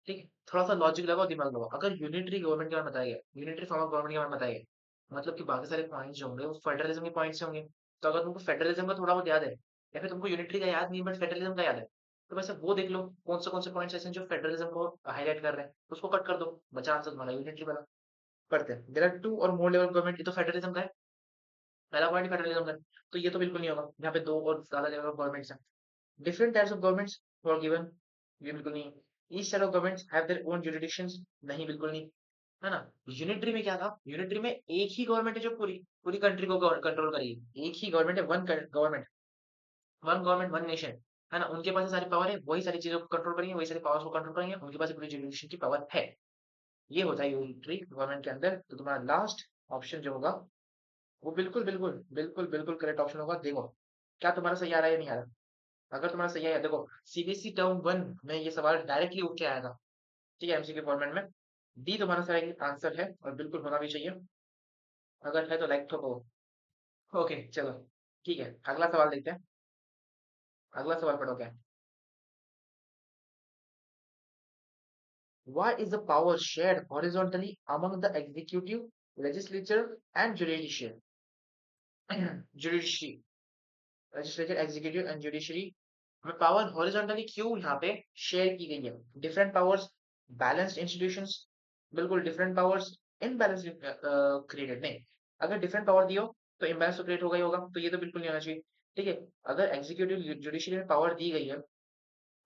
ठीक है, थोड़ा सा लॉजिक लगाओ, दिमाग लगाओ। अगर यूनिटरी गवर्नमेंट के बारे में बताया गया, यूनिटरी फॉर्म ऑफ गवर्नमेंट के बारे में बताया गया, मतलब कि बाकी सारे पॉइंट्स जो होंगे वो फेडरलिज्म के पॉइंट्स होंगे। तो अगर तुमको फेडरलिज्म का थोड़ा बहुत याद है, या फिर तुमको यूनिटरी का याद नहीं बट फेडरलिज्म का याद है, तो वैसे वो देख लो कौन से पॉइंट्स ऐसे हैं जो फेडरलिज्म को हाईलाइट कर रहे हैं, तो उसको कट कर दो, बचा आंसर तुम्हारा यूनिटरी वाला। पढ़ते हैं, देयर आर टू और मोर लेवल गवर्नमेंट, ये तो फेडरलिज्म का है, पहला पॉइंट फेडरलिज्म का है, तो ये तो बिल्कुल नहीं होगा, यहाँ पे दो और ज्यादा लेवल ऑफ गवर्नमेंट्स हैं। Different types of governments for given, ये बिल्कुल नहीं। Each set of governments have their own jurisdictions, नहीं बिल्कुल नहीं, है ना। यूनिटरी में क्या था, यूनिटरी में एक ही गवर्नमेंट है जो पूरी पूरी कंट्री को कंट्रोल करेगी, एक ही गवर्नमेंट है, one government, one government one nation, है ना। उनके पास ये सारी पावर है, वही सारी चीजों को कंट्रोल करेंगे, वही सारी पावर्स को कंट्रोल करेंगे, उनके पास पूरी जुरिडिक्शन की पावर है। ये होता है यूनिटरी गवर्नमेंट के अंदर। तो तुम्हारा लास्ट ऑप्शन जो होगा वो बिल्कुल बिल्कुल बिल्कुल बिल्कुल करेक्ट ऑप्शन होगा। देखो क्या तुम्हारा सही आ रहा है या नहीं आ रहा। अगर तुम्हारा सही आया, देखो सीबीएसई टर्म 1 में ये सवाल डायरेक्टली उठ के आया था, ठीक है, एमसीक्यू फॉर्मेट में। डी तुम्हारा सही आंसर है और बिल्कुल होना भी चाहिए, अगर है तो लाइक ठोको। ओके चलो, ठीक है, अगला सवाल देखते हैं। अगला सवाल पढ़ो क्या है। Why is the power shared horizontally among the executive, legislature and judiciary? Judiciary, legislature, executive and judiciary में पावर हॉरिजॉन्टली क्यों यहाँ पे शेयर की गई है? डिफरेंट पावर्स, बैलेंस्ड इंस्टीट्यूशंस, बिल्कुल डिफरेंट पावर्स, इनबैलेंस क्रिएटेड नहीं। अगर डिफरेंट पावर दियो तो इम्बैलेंस तो क्रिएट होगा ही होगा, तो ये तो बिल्कुल नहीं होना चाहिए। ठीक है, अगर एग्जीक्यूटिव जुडिशरी में पावर दी गई है,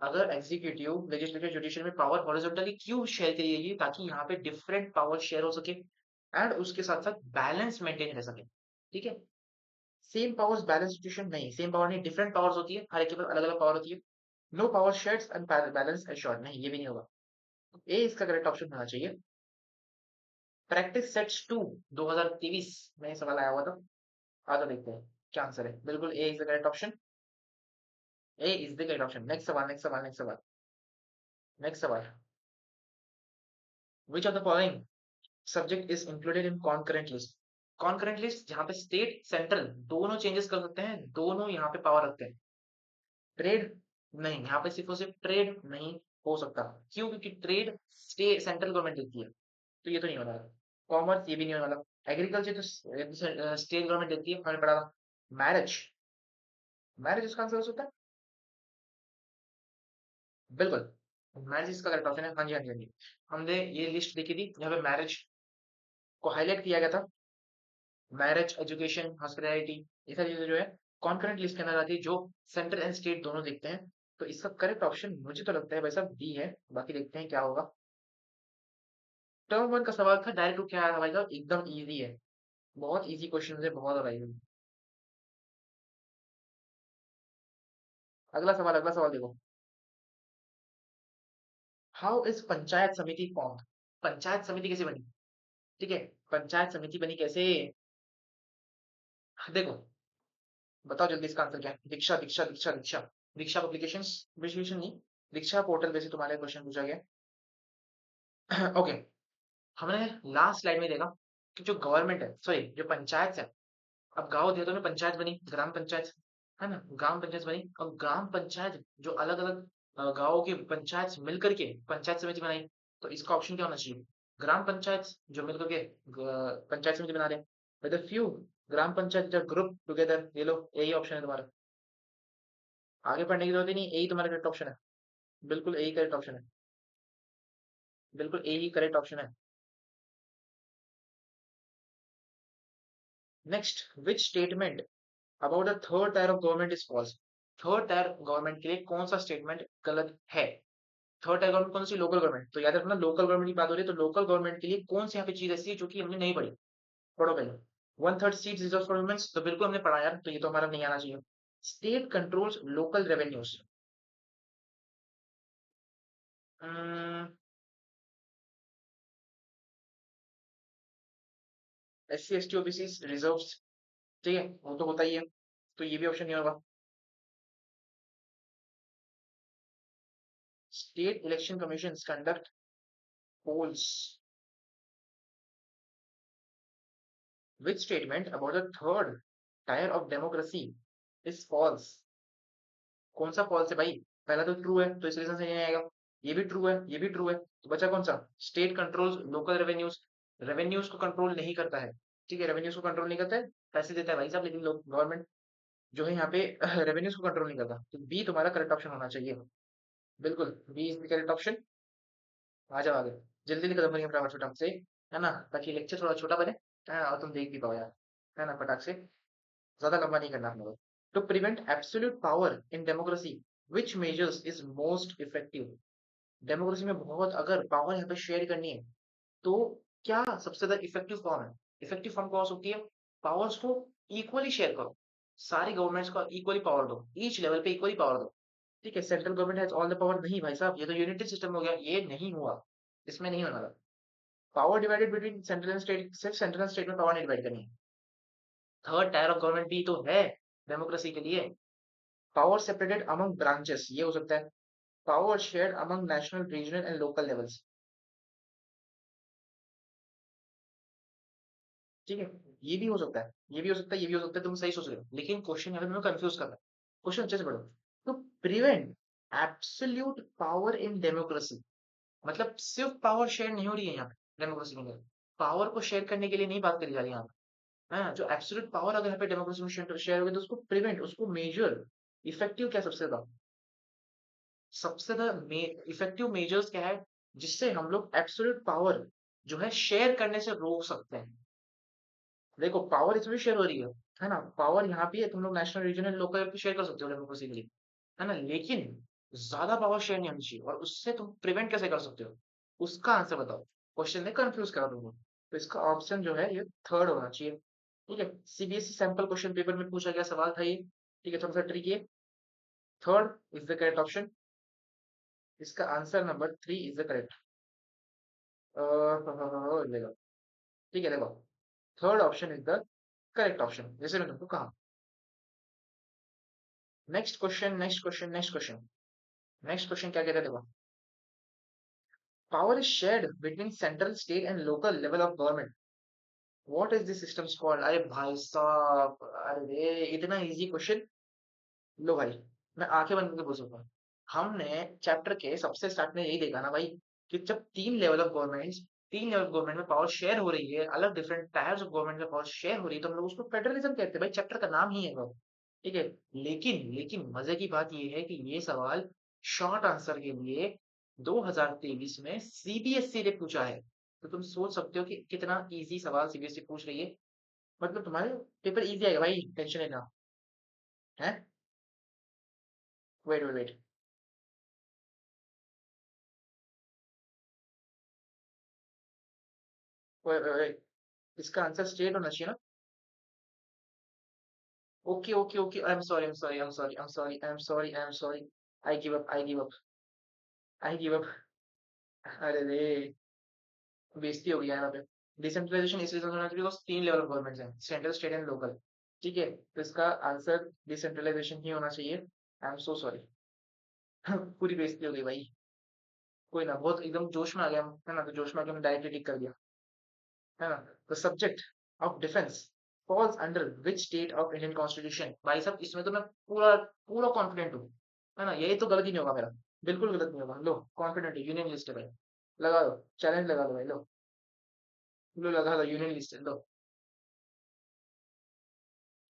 अगर एग्जीक्यूटिव लेजिस्लेटिव जुडिशरी में पावर हॉरिजॉन्टली क्यों शेयर करी गई है, ताकि यहाँ पे डिफरेंट पावर शेयर हो सके एंड उसके साथ साथ बैलेंस मेंटेन रह सके। ठीक है। सेम पावर्स बैलेंस सिचुएशन नहीं, सेम पावर नहीं, डिफरेंट पावर्स होती है, हर एक के पास अलग अलग पावर होती है। No power shares and balance assured, नहीं ये भी नहीं होगा। ए इसका करेक्ट ऑप्शन होना चाहिए। प्रैक्टिस सेट्स 2 2023 में ये सवाल आया हुआ था। आ तो देखते हैं क्या आंसर है। बिल्कुल A is the correct option. A is the correct option. Next सवाल, नेक्स्ट सवाल, नेक्स्ट सवाल, नेक्स्ट सवाल। Which of the following subject is included in concurrent list? Concurrent list जहां पे स्टेट सेंट्रल दोनों चेंजेस कर सकते हैं, दोनों यहाँ पे पावर रखते हैं। ट्रेड नहीं, यहाँ पे सिर्फ और सिर्फ ट्रेड नहीं हो सकता। क्यों? क्योंकि ट्रेड स्टेट सेंट्रल गवर्नमेंट देती है, तो ये तो नहीं होने वाला। कॉमर्स ये भी नहीं होने वाला। एग्रीकल्चर तो स्टेट गवर्नमेंट देती है, हमने पढ़ा था। मैरिज, मैरिज इसका आंसर हो सकता है। बिल्कुल, मैरिज इसका करेक्ट ऑप्शन है। हाँ जी, हाँ जी, हाँ जी। हमने ये लिस्ट देखी थी जहाँ पे मैरिज को हाईलाइट किया गया था। मैरिज, एजुकेशन, हॉस्पिटैलिटी, ये सारी चीजें जो है कॉन्करेंट लिस्ट के अंदर आती है, जो सेंट्रल एंड स्टेट दोनों देखते हैं। तो इसका करेक्ट ऑप्शन मुझे तो लगता है भाई साहब डी है। बाकी देखते हैं क्या होगा। टर्म वन का सवाल था, डायरेक्ट टू क्या आया भाई साहब? एकदम इजी है, बहुत इजी क्वेश्चन है, बहुत भाई। अगला सवाल देखो। हाउ इज पंचायत समिति फॉर्म? पंचायत समिति कैसे बनी? ठीक है, पंचायत समिति बनी कैसे? देखो, बताओ जल्दी इसका आंसर क्या है। दीक्षा, दीक्षा, दीक्षा, दीक्षा, दीक्षा पब्लिकेशंस, विश्लेषण नहीं, दीक्षा पोर्टल पे से तुम्हारे क्वेश्चन पूछा गया। ओके, हमने लास्ट स्लाइड में देखा कि जो गवर्नमेंट है, सॉरी जो पंचायत है, अब गांव देहातों में पंचायत बनी, ग्राम पंचायत, है ना, ग्राम पंचायत बनी। अब ग्राम पंचायत जो अलग अलग गांवों की पंचायत मिलकर के पंचायत समिति बनाई, तो इसका ऑप्शन क्या होना चाहिए? ग्राम पंचायत जो मिलकर के पंचायत समिति बना रहे हैं, with few gram panchayat group together, ये लो यही ऑप्शन है तुम्हारा। आगे पढ़ने की जरूरत ही नहीं, यही तुम्हारा करेक्ट ऑप्शन है। बिल्कुल यही करेक्ट ऑप्शन है। बिल्कुल यही करेक्ट ऑप्शन है। Next, which statement about the third tier of government is false? Third tier government के लिए कौन सा स्टेटमेंट गलत है? थर्ड टायर गवर्नमेंट कौन सी? Local government. तो याद रखना, लोकल गवर्नमेंट की बात हो रही है, तो लोकल गवर्नमेंट के लिए कौन सी यहाँ पे चीज ऐसी है जो कि हमने नहीं पढ़ी? पढ़ो पहले। One third seat reserve for womens, तो बिल्कुल हमने पढ़ा यार, तो ये तो हमारा नहीं आना चाहिए। State controls local revenues, S C S T OBC reserve, ठीक है वो तो होता ही है, तो ये भी ऑप्शन नहीं होगा। State election commission conduct polls, which statement about the third tier of democracy is false? कौन सा फॉल्स है भाई? पहला तो ट्रू है, तो इस रीजन से नहीं आएगा। ये भी ट्रू है, ये भी ट्रू है, तो बचा कौन सा? State controls local revenues, revenues को कंट्रोल नहीं करता है। ठीक है, रेवेन्यूज को कंट्रोल नहीं करता है, पैसे देता है भाई साहब, लेकिन लोग गवर्नमेंट जो है यहाँ पे रेवेन्यूज को कंट्रोल नहीं करता, तो बी तुम्हारा करेक्ट ऑप्शन होना चाहिए। बिल्कुल B is the correct option. आ जाओ आगे, जल्दी जल्दी खत्म करिए फटाफट फटाफट से, है ना, ताकि लेक्चर थोड़ा छोटा बने, है ना, और तुम देख भी पाओ यार, है ना, फटाक से, ज्यादा लंबा नहीं करना हम लोग। To prevent absolute power in democracy, which measures is most effective? Democracy में बहुत अगर पावर यहाँ पे शेयर करनी है, तो क्या सबसे ज्यादा इफेक्टिव फॉर्म है? इफेक्टिव फॉर्म कौन सा होती है? पावर्स को इक्वली शेयर करो, सारी गवर्नमेंट्स को इक्वली पावर दो, ईच लेवल पे इक्वली पावर दो। ठीक है, central government has all the power, नहीं भाई साहब, ये तो यूनिटी सिस्टम हो गया, ये नहीं हुआ, इसमें नहीं होना। Power divided between central and state, सिर्फ सेंट्रल एंड स्टेट में पावर नहीं डिवाइड करनी है। थर्ड टायर ऑफ गवर्नमेंट भी तो है डेमोक्रेसी के लिए। पावर सेपरेटेड अमंग ब्रांचेस, ये हो सकता है। Power shared among national, regional and local levels, ठीक है, ये भी हो सकता है, ये भी हो सकता है, ये भी हो सकता है, तुम सही सोच रहे हो, लेकिन क्वेश्चन यहाँ पे तुम्हें कंफ्यूज कर रहा है। क्वेश्चन अच्छे से पढ़ो। तो prevent absolute power in democracy, मतलब सिर्फ पावर शेयर नहीं हो रही है यहाँ पे डेमोक्रेसी के अंदर, पावर को शेयर करने के लिए नहीं बात करी जा रही है यहाँ पे। हाँ, जो एब्सोल्यूट पावर अगर यहाँ पे डेमोक्रेसी में शेयर होगी, तो उसको प्रिवेंट, उसको मेजर, इफेक्टिव क्या सबसे ज्यादा, सबसे ज्यादा इफेक्टिव मेजर्स क्या है जिससे हम लोग एब्सोल्यूट पावर जो है शेयर करने से रोक सकते हैं? देखो, पावर इसमें शेयर हो रही है ना, पावर यहाँ पे है, तुम लोग नेशनल, रीजनल, लोकल पे शेयर कर सकते हो डेमोक्रेसी के लिए, है ना, लेकिन ज्यादा पावर शेयर नहीं होनी चाहिए, और उससे तुम प्रिवेंट कैसे कर सकते हो? उसका आंसर बताओ। क्वेश्चन ने कंफ्यूज करा तुमको, तो इसका ऑप्शन जो है ये थर्ड होना चाहिए। ठीक है, सीबीएसई सैंपल क्वेश्चन पेपर में पूछा गया सवाल था ये। ठीक है, थोड़ा सा ट्रिकी है। Third is the correct option. इसका answer number 3 is the correct. देखो, ठीक है, देखो, third option is the correct option, जैसे मैंने तुमको कहा। Next question, next question, next question, next question क्या कहता है, देखो। Power is shared between central, state and local level of government. What is this system called? अरे भाई साहब, अरे इतना इजी क्वेश्चन। लो भाई, मैं आंखें बंद करके पूछ सकता हूँ। हमने चैप्टर के सबसे स्टार्ट में यही देखा ना भाई, कि जब तीन लेवल ऑफ गवर्नमेंट में पावर शेयर हो रही है, अलग डिफरेंट टायर्स ऑफ गवर्नमेंट में पावर शेयर हो रही है, तो हम लोग उसको फेडरलिज्म कहते हैं भाई, चैप्टर का नाम ही है वो। ठीक है। लेकिन लेकिन मजे की बात ये है कि ये सवाल शॉर्ट आंसर के लिए 2023 में सीबीएसई ने पूछा है। तो तुम सोच सकते हो कि कितना इजी सवाल सीबीएसई पूछ रही है। मतलब तुम्हारे पेपर इजी आएगा भाई, टेंशन लेना है। वेट वेट वेट, इसका आंसर स्टेट होना चाहिए ना। Okay okay okay, I am sorry, I am sorry, I am sorry, I am sorry, I am sorry, I am sorry. I give up, I give up, I give up. अरे रे, बेइज्जती हो गई यहाँ पे। डिसेंट्रलाइजेशन इस reason होना चाहिए बिकॉज तीन लेवल ऑफ गवर्नमेंट है, सेंट्रल, स्टेट एंड लोकल। ठीक है, तो इसका आंसर डिसेंट्रलाइजेशन ही होना चाहिए। I am so sorry. पूरी बेइज्जती हो गई भाई। कोई ना, बहुत एकदम जोश में आ गया है ना, तो जोश में आके हमने डायरेक्टली टिक कर दिया, है ना। The subject of defence falls under which state of Indian constitution. भाई साहब, इसमें तो मैं पूरा पूरा कॉन्फिडेंट हूँ, है ना, यही तो गलत ही नहीं होगा मेरा। बिल्कुल गलत नहीं होगा, लो कॉन्फिडेंट है, यूनियन लिस्ट है भाई। लगा दो, चैलेंज लगा दो भाई, लो लगा दो, यूनियन लिस्ट है, लो।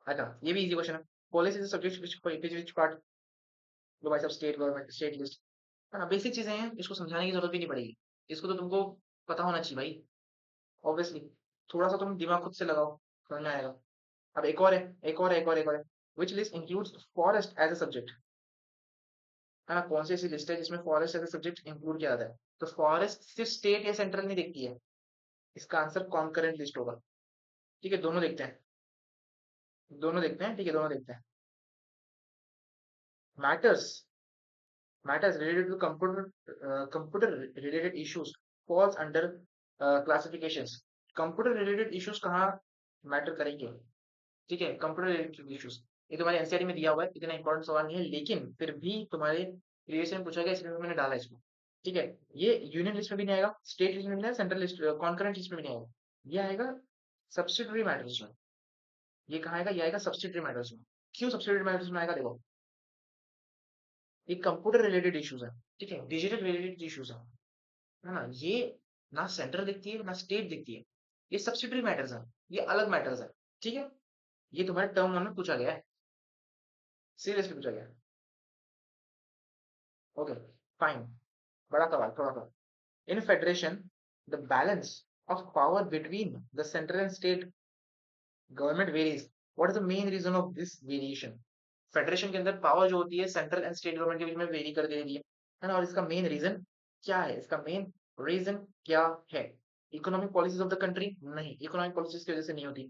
अच्छा, ये भी इजी क्वेश्चन है। Policy subject which part. लो भाई साहब, स्टेट गवर्नमेंट, स्टेट लिस्ट, है ना, बेसिक चीजें हैं, इसको समझाने की जरूरत भी नहीं पड़ेगी। इसको तो तुमको पता होना चाहिए भाई, ऑब्वियसली। थोड़ा सा तुम दिमाग खुद से लगाओ, समझ में आएगा। अब एक और है, एक और है, एक और, एक और है। Which list includes forest as a subject. है ना, कौन सी ऐसी लिस्ट है जिसमें forest as a subject include किया जाता है। तो फॉरेस्ट सिर्फ स्टेट या सेंट्रल नहीं देखती है, इसका आंसर कॉन्करेंट लिस्ट होगा। ठीक है, दोनों देखते हैं, दोनों देखते हैं, ठीक है, दोनों देखते हैं। Matters, matters related to computer related issues falls under classifications। Computer related issues कहाँ मैटर करेंगे? ठीक है, कंप्यूटर रिलेटेड इश्यूज, ये तुम्हारे एनसीईआरटी में दिया हुआ है, इतना इंपॉर्टेंट सवाल नहीं है, लेकिन फिर भी तुम्हारे प्रीवियस में पूछा गया, इसलिए मैंने डाला इसको। ठीक है, ये यूनियन लिस्ट में भी नहीं आएगा, स्टेट लिस्ट में भी नहीं आएगा, सेंट्रल लिस्ट, कॉन्करेंट लिस्ट में भी नहीं आएगा। ये आएगा सब्सिडरी मैटर्स में। ये कहाँ आएगा? ये आएगा सब्सिडरी मैटर्स में। क्यों सब्सिडरी मैटर्स में आएगा? देखो, ये कंप्यूटर रिलेटेड इश्यूज है, ठीक है, डिजिटल रिलेटेड इश्यूज है ना, ये ना सेंट्रल देखती है ना स्टेट देखती है, ये सब्सिडरी मैटर्स है, ये अलग मैटर्स है। ठीक है, ये तुम्हारे टर्म वन में पूछा गया है, सीरियसली पूछा गया है। ओके, फाइन, बड़ा सवाल थोड़ा सा। In federation the balance of power between the central and state government varies. What is the main reason of this variation? Federation के अंदर पावर जो होती है सेंट्रल एंड स्टेट गवर्नमेंट के बीच में वेरी कर दे रही है ना, और इसका मेन रीजन क्या है? इसका मेन रीजन क्या है? Economic policies of the country? नहीं, इकोनॉमिक पॉलिसीज की वजह से नहीं होती।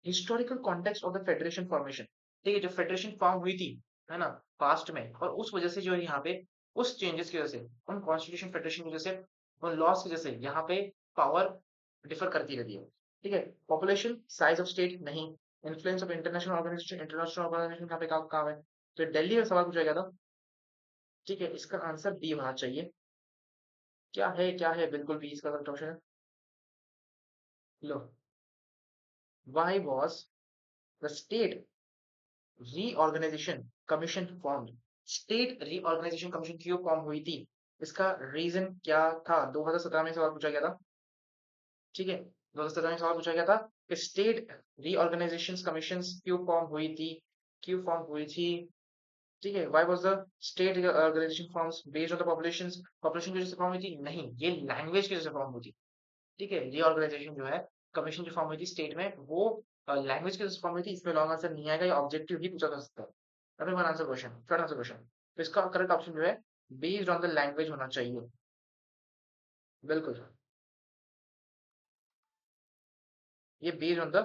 Historical context of the federation formation, ठीक है, जो फेडरेशन फॉर्म हुई थी, है ना, पास्ट में, और उस वजह से जो है यहाँ पे, उस चेंजेस की वजह से, उन कॉन्स्टिट्यूशन फेडरेशन की वजह से, उन लॉस की वजह से यहाँ पे पावर डिफर करती रहती है। ठीक है, पॉपुलेशन साइज ऑफ स्टेट नहीं, इन्फ्लुएंस ऑफ इंटरनेशनल ऑर्गेनाइजेशन कहाँ पे काम है। तो दिल्ली में सवाल पूछा गया था। ठीक है, इसका आंसर बी होना चाहिए। क्या है, क्या है? बिल्कुल बी इसका करेक्ट ऑप्शन है। लो, why was the state reorganisation commission form. State reorganisation commission क्यों फॉर्म हुई थी? इसका रीजन क्या था? 2017 में सवाल पूछा गया था। ठीक है, 2017 में सवाल पूछा गया था कि स्टेट रीऑर्गेनाइजेशन कमीशन क्यों फॉर्म हुई थी, क्यों फॉर्म हुई थी। ठीक है, why was the state organisation forms based on the population की वजह से फॉर्म हुई थी? नहीं, ये लैंग्वेज की वजह से फॉर्म हुई थी। ठीक है, रीऑर्गेनाइजेशन जो है, कमीशन जो फॉर्म हुई थी स्टेट में, वो लैंग्वेज की वजह से फॉर्म हुई थी। इसमें लॉन्ग आंसर नहीं आएगा, ये ऑब्जेक्टिव ही पूछा जा सकता है। अभी one answer question, short answer question. तो इसका करेक्ट ऑप्शन जो है बेस्ड ऑन द लैंग्वेज होना चाहिए। बिल्कुल, ये बेस्ड ऑन द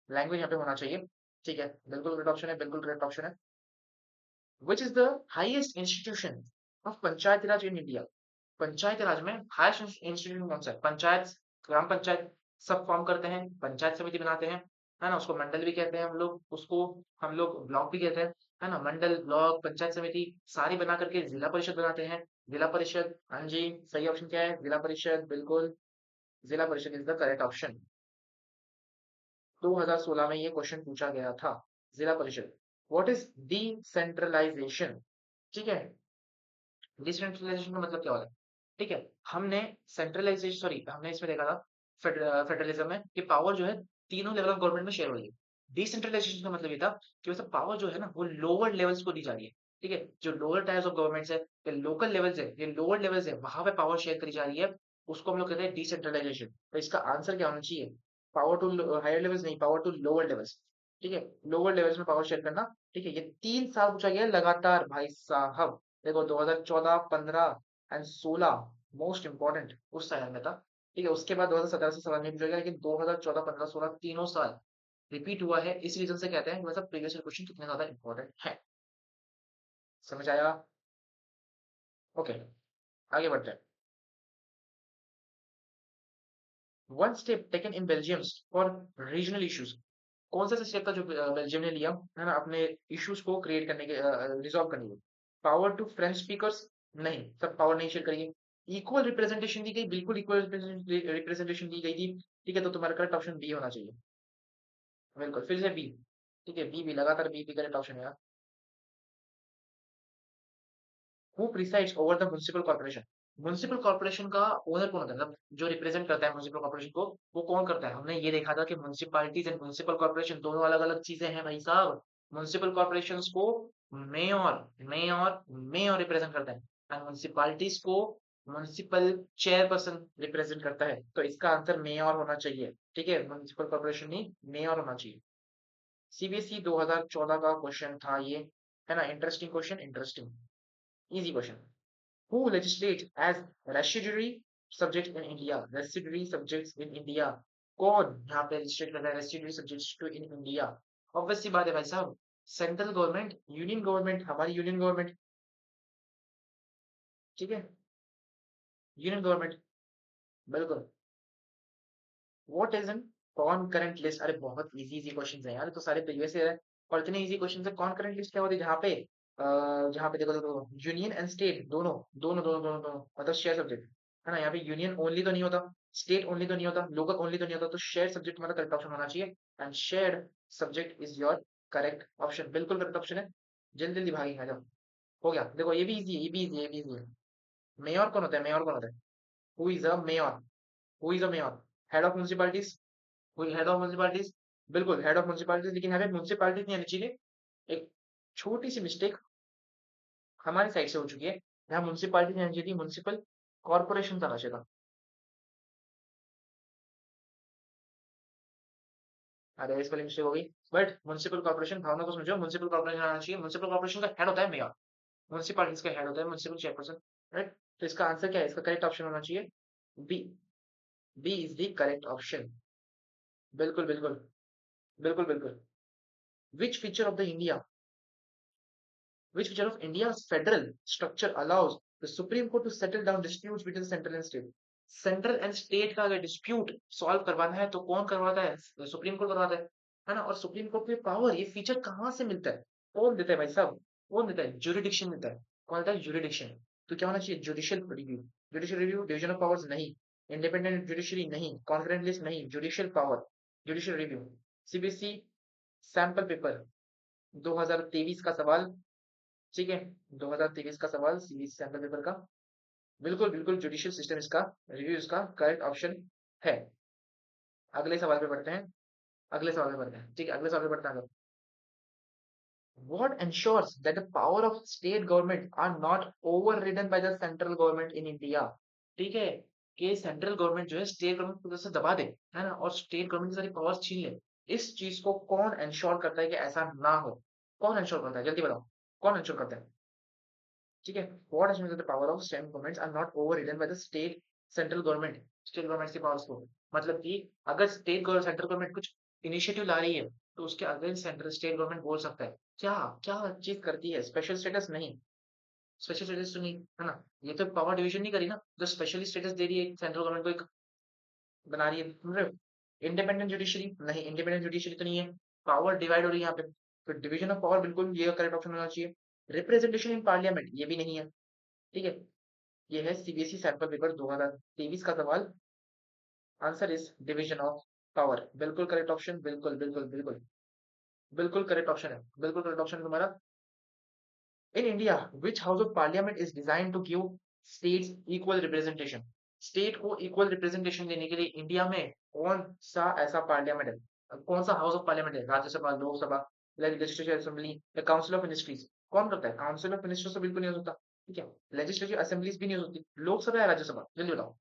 लैंग्वेज यहाँ पे होना चाहिए। ठीक है, बिल्कुल करेक्ट ऑप्शन है, बिल्कुल करेक्ट ऑप्शन है। Which is the highest institution of Panchayati Raj in India? Panchayati Raj में हाईएस्ट इंस्टीट्यूशन कौन सा है? पंचायत, ग्राम पंचायत सब फॉर्म करते हैं, पंचायत समिति बनाते हैं, है ना, उसको मंडल भी कहते हैं हम लोग, उसको हम लोग ब्लॉक भी कहते हैं, है ना, मंडल ब्लॉक पंचायत समिति सारी बना करके जिला परिषद बनाते हैं। जिला परिषद, हाँ जी, सही ऑप्शन क्या है? जिला परिषद, बिल्कुल, जिला परिषद इज द करेक्ट ऑप्शन। 2016 में ये क्वेश्चन पूछा गया था। Zila Parishad. What is decentralisation? ठीक है, डिसेंट्रलाइजेशन का मतलब क्या होता है? ठीक है, हमने सेंट्रलाइजेशन, सॉरी, हमने इसमें देखा था फेडरलिज्म में कि पावर जो है तीनों लेवल ऑफ गवर्नमेंट में शेयर हो रही है। डिसेंट्रलाइजेशन का मतलब ये था कि मतलब पावर जो है ना वो लोअर लेवल्स को दी जा रही है। ठीक है, जो लोअर टायर्स ऑफ गवर्नमेंट्स है, ये लोकल लेवल्स है, ये लोअर लेवल्स है, वहां पे पावर शेयर करी जा रही है, उसको हम लोग कहते हैं डिसेंट्रलाइजेशन। तो इसका आंसर क्या होना चाहिए? पावर टू हायर लेवल्स नहीं, पावर टू लोअर लेवल्स। ठीक है, लोअर लेवल्स में पावर शेयर करना। ठीक है, ये 3 साल पूछा गया है लगातार भाई साहब। देखो 2014, 15 एंड 16 मोस्ट इंपॉर्टेंट उस टाइम में था। ठीक है, उसके बाद 2017 से सवाल नहीं पूछा गया, लेकिन 2014, 15, 16 तीनों साल रिपीट हुआ है। इस रीजन से कहते हैं कि मतलब प्रीवियस ईयर क्वेश्चन कितने ज्यादा इंपॉर्टेंट है। समझ आया? ओके, आगे बढ़ते हैं। One step taken in Belgium for regional issues. कौन सा स्टेप था जो बेल्जियम ने लिया, है ना, अपने इश्यूज को क्रिएट करने के, रिजॉल्व करने के? Power to French speakers? नहीं, सब पावर नहीं शेयर करेंगे। इक्वल रिप्रेजेंटेशन दी गई, बिल्कुल इक्वल रिप्रेजेंटेशन दी गई थी। ठीक है, तो तुम्हारा करेक्ट ऑप्शन बी होना चाहिए। बिल्कुल, फिर से बी। ठीक है, बी भी लगातार बी भी करेक्ट ऑप्शन है। Who presides over the municipal corporation? Municipal corporation का ओनर कौन होता है, मतलब जो रिप्रेजेंट करता है म्युनिसिपल कॉर्पोरेशन को, वो कौन करता है? हमने ये देखा था कि म्युनिसिपैलिटीज एंड म्युनिसिपल कॉर्पोरेशन दोनों अलग अलग चीजें हैं भाई साहब। म्युनिसिपल कॉर्पोरेशन को मेयर मेयर मेयर रिप्रेजेंट करता है, एंड म्युनिसिपैलिटीज को म्युनिसिपल चेयरपर्सन रिप्रेजेंट करता है। तो इसका आंसर मेयर होना चाहिए। ठीक है, म्युनिसिपल कॉर्पोरेशन नहीं, मेयर होना चाहिए। सीबीएसई 2014 का क्वेश्चन था ये, है ना, interesting question, interesting, easy question. Who legislate as residuary subjects in India? Residuary subjects in India. कौन यहाँ पे legislate कर रहा है residuary subjects to in India? Obvious सी बात है भाई साहब, सेंट्रल गवर्नमेंट, यूनियन गवर्नमेंट, हमारी यूनियन गवर्नमेंट। ठीक है, यूनियन गवर्नमेंट, बिल्कुल। What is an कॉनकरेंट list? अरे बहुत इजी इजी क्वेश्चन है यार, तो सारे प्रीवियस ईयर है, और इतने इजी क्वेश्चन है। कॉनकरेंट लिस्ट क्या होती है? जहाँ पे देखो यूनियन एंड स्टेट दोनों दोनों दोनों दोनों दोनों मतलब शेयर सब्जेक्ट, है ना। यहाँ पे यूनियन ओनली तो नहीं होता, स्टेट ओनली तो नहीं होता, लोकल ओनली तो नहीं होता, तो शेयर सब्जेक्ट हमारा करेक्ट ऑप्शन होना चाहिए, and shared subject is your correct option, बिल्कुल करेक्ट ऑप्शन है। जल्दी जल्दी भागेंगे, आ जाओ। हो गया, देखो ये भी इजी है, ये भी इजी है, ये भी इजी है। मेयर कौन होता है? मेयर कौन होता है? Who is a mayor? Who is a mayor? Head of municipalities, कोई हेड ऑफ म्युनिसिपैलिटीज, बिल्कुल हेड ऑफ म्युनिसिपैलिटीज, लेकिन यहाँ पे म्युनिसिपैलिटीज नहीं आनी चाहिए। एक छोटी सी मिस्टेक हमारी साइड से हो चुकी है, यहाँ म्युनिसिपैलिटी नहीं आनी चाहिए थी, म्युनिसिपल कॉर्पोरेशन आना चाहिए था। अरे इस वाली मिस्टेक हो गई, बट म्युनिसिपल कॉर्पोरेशन, भावना को समझो, म्युनिसिपल कॉर्पोरेशन आना चाहिए। म्युनिसिपल कॉर्पोरेशन का हेड होता है मेयर, म्युनिसिपैलिटीज का हेड होता है म्युनिसिपल चेयरपर्सन, राइट। तो इसका आंसर क्या है? इसका करेक्ट ऑप्शन होना चाहिए B. B is the correct option, बिल्कुल बिल्कुल, बिल्कुल बिल्कुल। Which feature of the India, which feature of India's federal structure allows the Supreme Court to settle down disputes between central and state? Central and state का अगर dispute solve करवाना है तो कौन करवाता है? सुप्रीम कोर्ट करवाता है ना। और सुप्रीम कोर्ट के पावर, ये फीचर कहाँ से मिलता है? कौन देता है भाई साहब? कौन देता है? जुरिडिक्शन देता है। कौन देता है? जुरिडिक्शन। तो क्या होना चाहिए? Judicial review. Judicial review, division of powers नहीं, इंडिपेंडेंट जुडिशरी नहीं, कॉन्करेंट लिस्ट नहीं, judicial power, judicial review. CBSE sample paper 2023 का सवाल, ठीक है, 2023 का सवाल सीरीज सैंपल पेपर का, बिल्कुल बिल्कुल जुडिशियल सिस्टम इसका, रिव्यू इसका करेक्ट ऑप्शन है। अगले सवाल पे बढ़ते हैं, अगले सवाल पे बढ़ते हैं, ठीक है, अगले सवाल पे बढ़ते हैं। What ensures that the power of state government are not overridden by the central government in India? ठीक है, कि सेंट्रल गवर्नमेंट जो है स्टेट गवर्नमेंट को जैसे दबा दे, है ना, और स्टेट गवर्नमेंट की सारी पावर्स छीन ले। इस चीज को कौन इंश्योर करता है कि ऐसा ना हो? कौन इंश्योर करता है? जल्दी बताओ, कौन इंश्योर करता है? ठीक है, what as the power of state governments are not overridden by the state, central government, state government की पावर्स को, मतलब कि अगर स्टेट गवर्नमेंट, सेंट्रल गवर्नमेंट कुछ इनिशिएटिव ला रही है तो उसके अगेंस्ट सेंट्रल स्टेट गवर्नमेंट बोल सकता है। क्या क्या चीज करती है? स्पेशल स्टेटस नहीं, स्पेशल स्टेटस तो नहीं, है ना? ये तो पावर डिवीजन नहीं करी ना, जो स्पेशली स्टेटस दे रही है सेंट्रल गवर्नमेंट को, एक बना रही है, समझ रहे हो? इंडिपेंडेंट जुडिशरी नहीं, इंडिपेंडेंट जुडिशरी तो नहीं है। पावर डिवाइड हो रही है यहाँ पे, तो डिवीजन ऑफ पावर बिल्कुल ये करेक्ट ऑप्शन होना चाहिए। रिप्रेजेंटेशन इन पार्लियामेंट ये भी नहीं है, ठीक है। ये है सीबीएसई सैंपल पेपर 2023 का सवाल। Answer is division of power, बिल्कुल करेक्ट ऑप्शन, बिल्कुल बिल्कुल बिल्कुल बिल्कुल करेक्ट ऑप्शन है, बिल्कुल करेक्ट ऑप्शन तुम्हारा। In India, which house of parliament is designed to give states equal representation? State को इक्वल रिप्रेजेंटेशन देने के लिए इंडिया में कौन सा ऐसा पार्लियामेंट है, कौन सा हाउस ऑफ पार्लियामेंट है? राज्यसभा, लोकसभा, लेजिस्लेटिव असेंबली या काउंसिल ऑफ मिनिस्ट्रीज? कौन करता है? काउंसिल ऑफ मिनिस्टर्स तो बिल्कुल नहीं हो सकता, ठीक है। लेजिस्लेटिव असेंबलीज भी नहीं हो सकती। लोकसभा या राज्यसभा, जल्दी बताओ।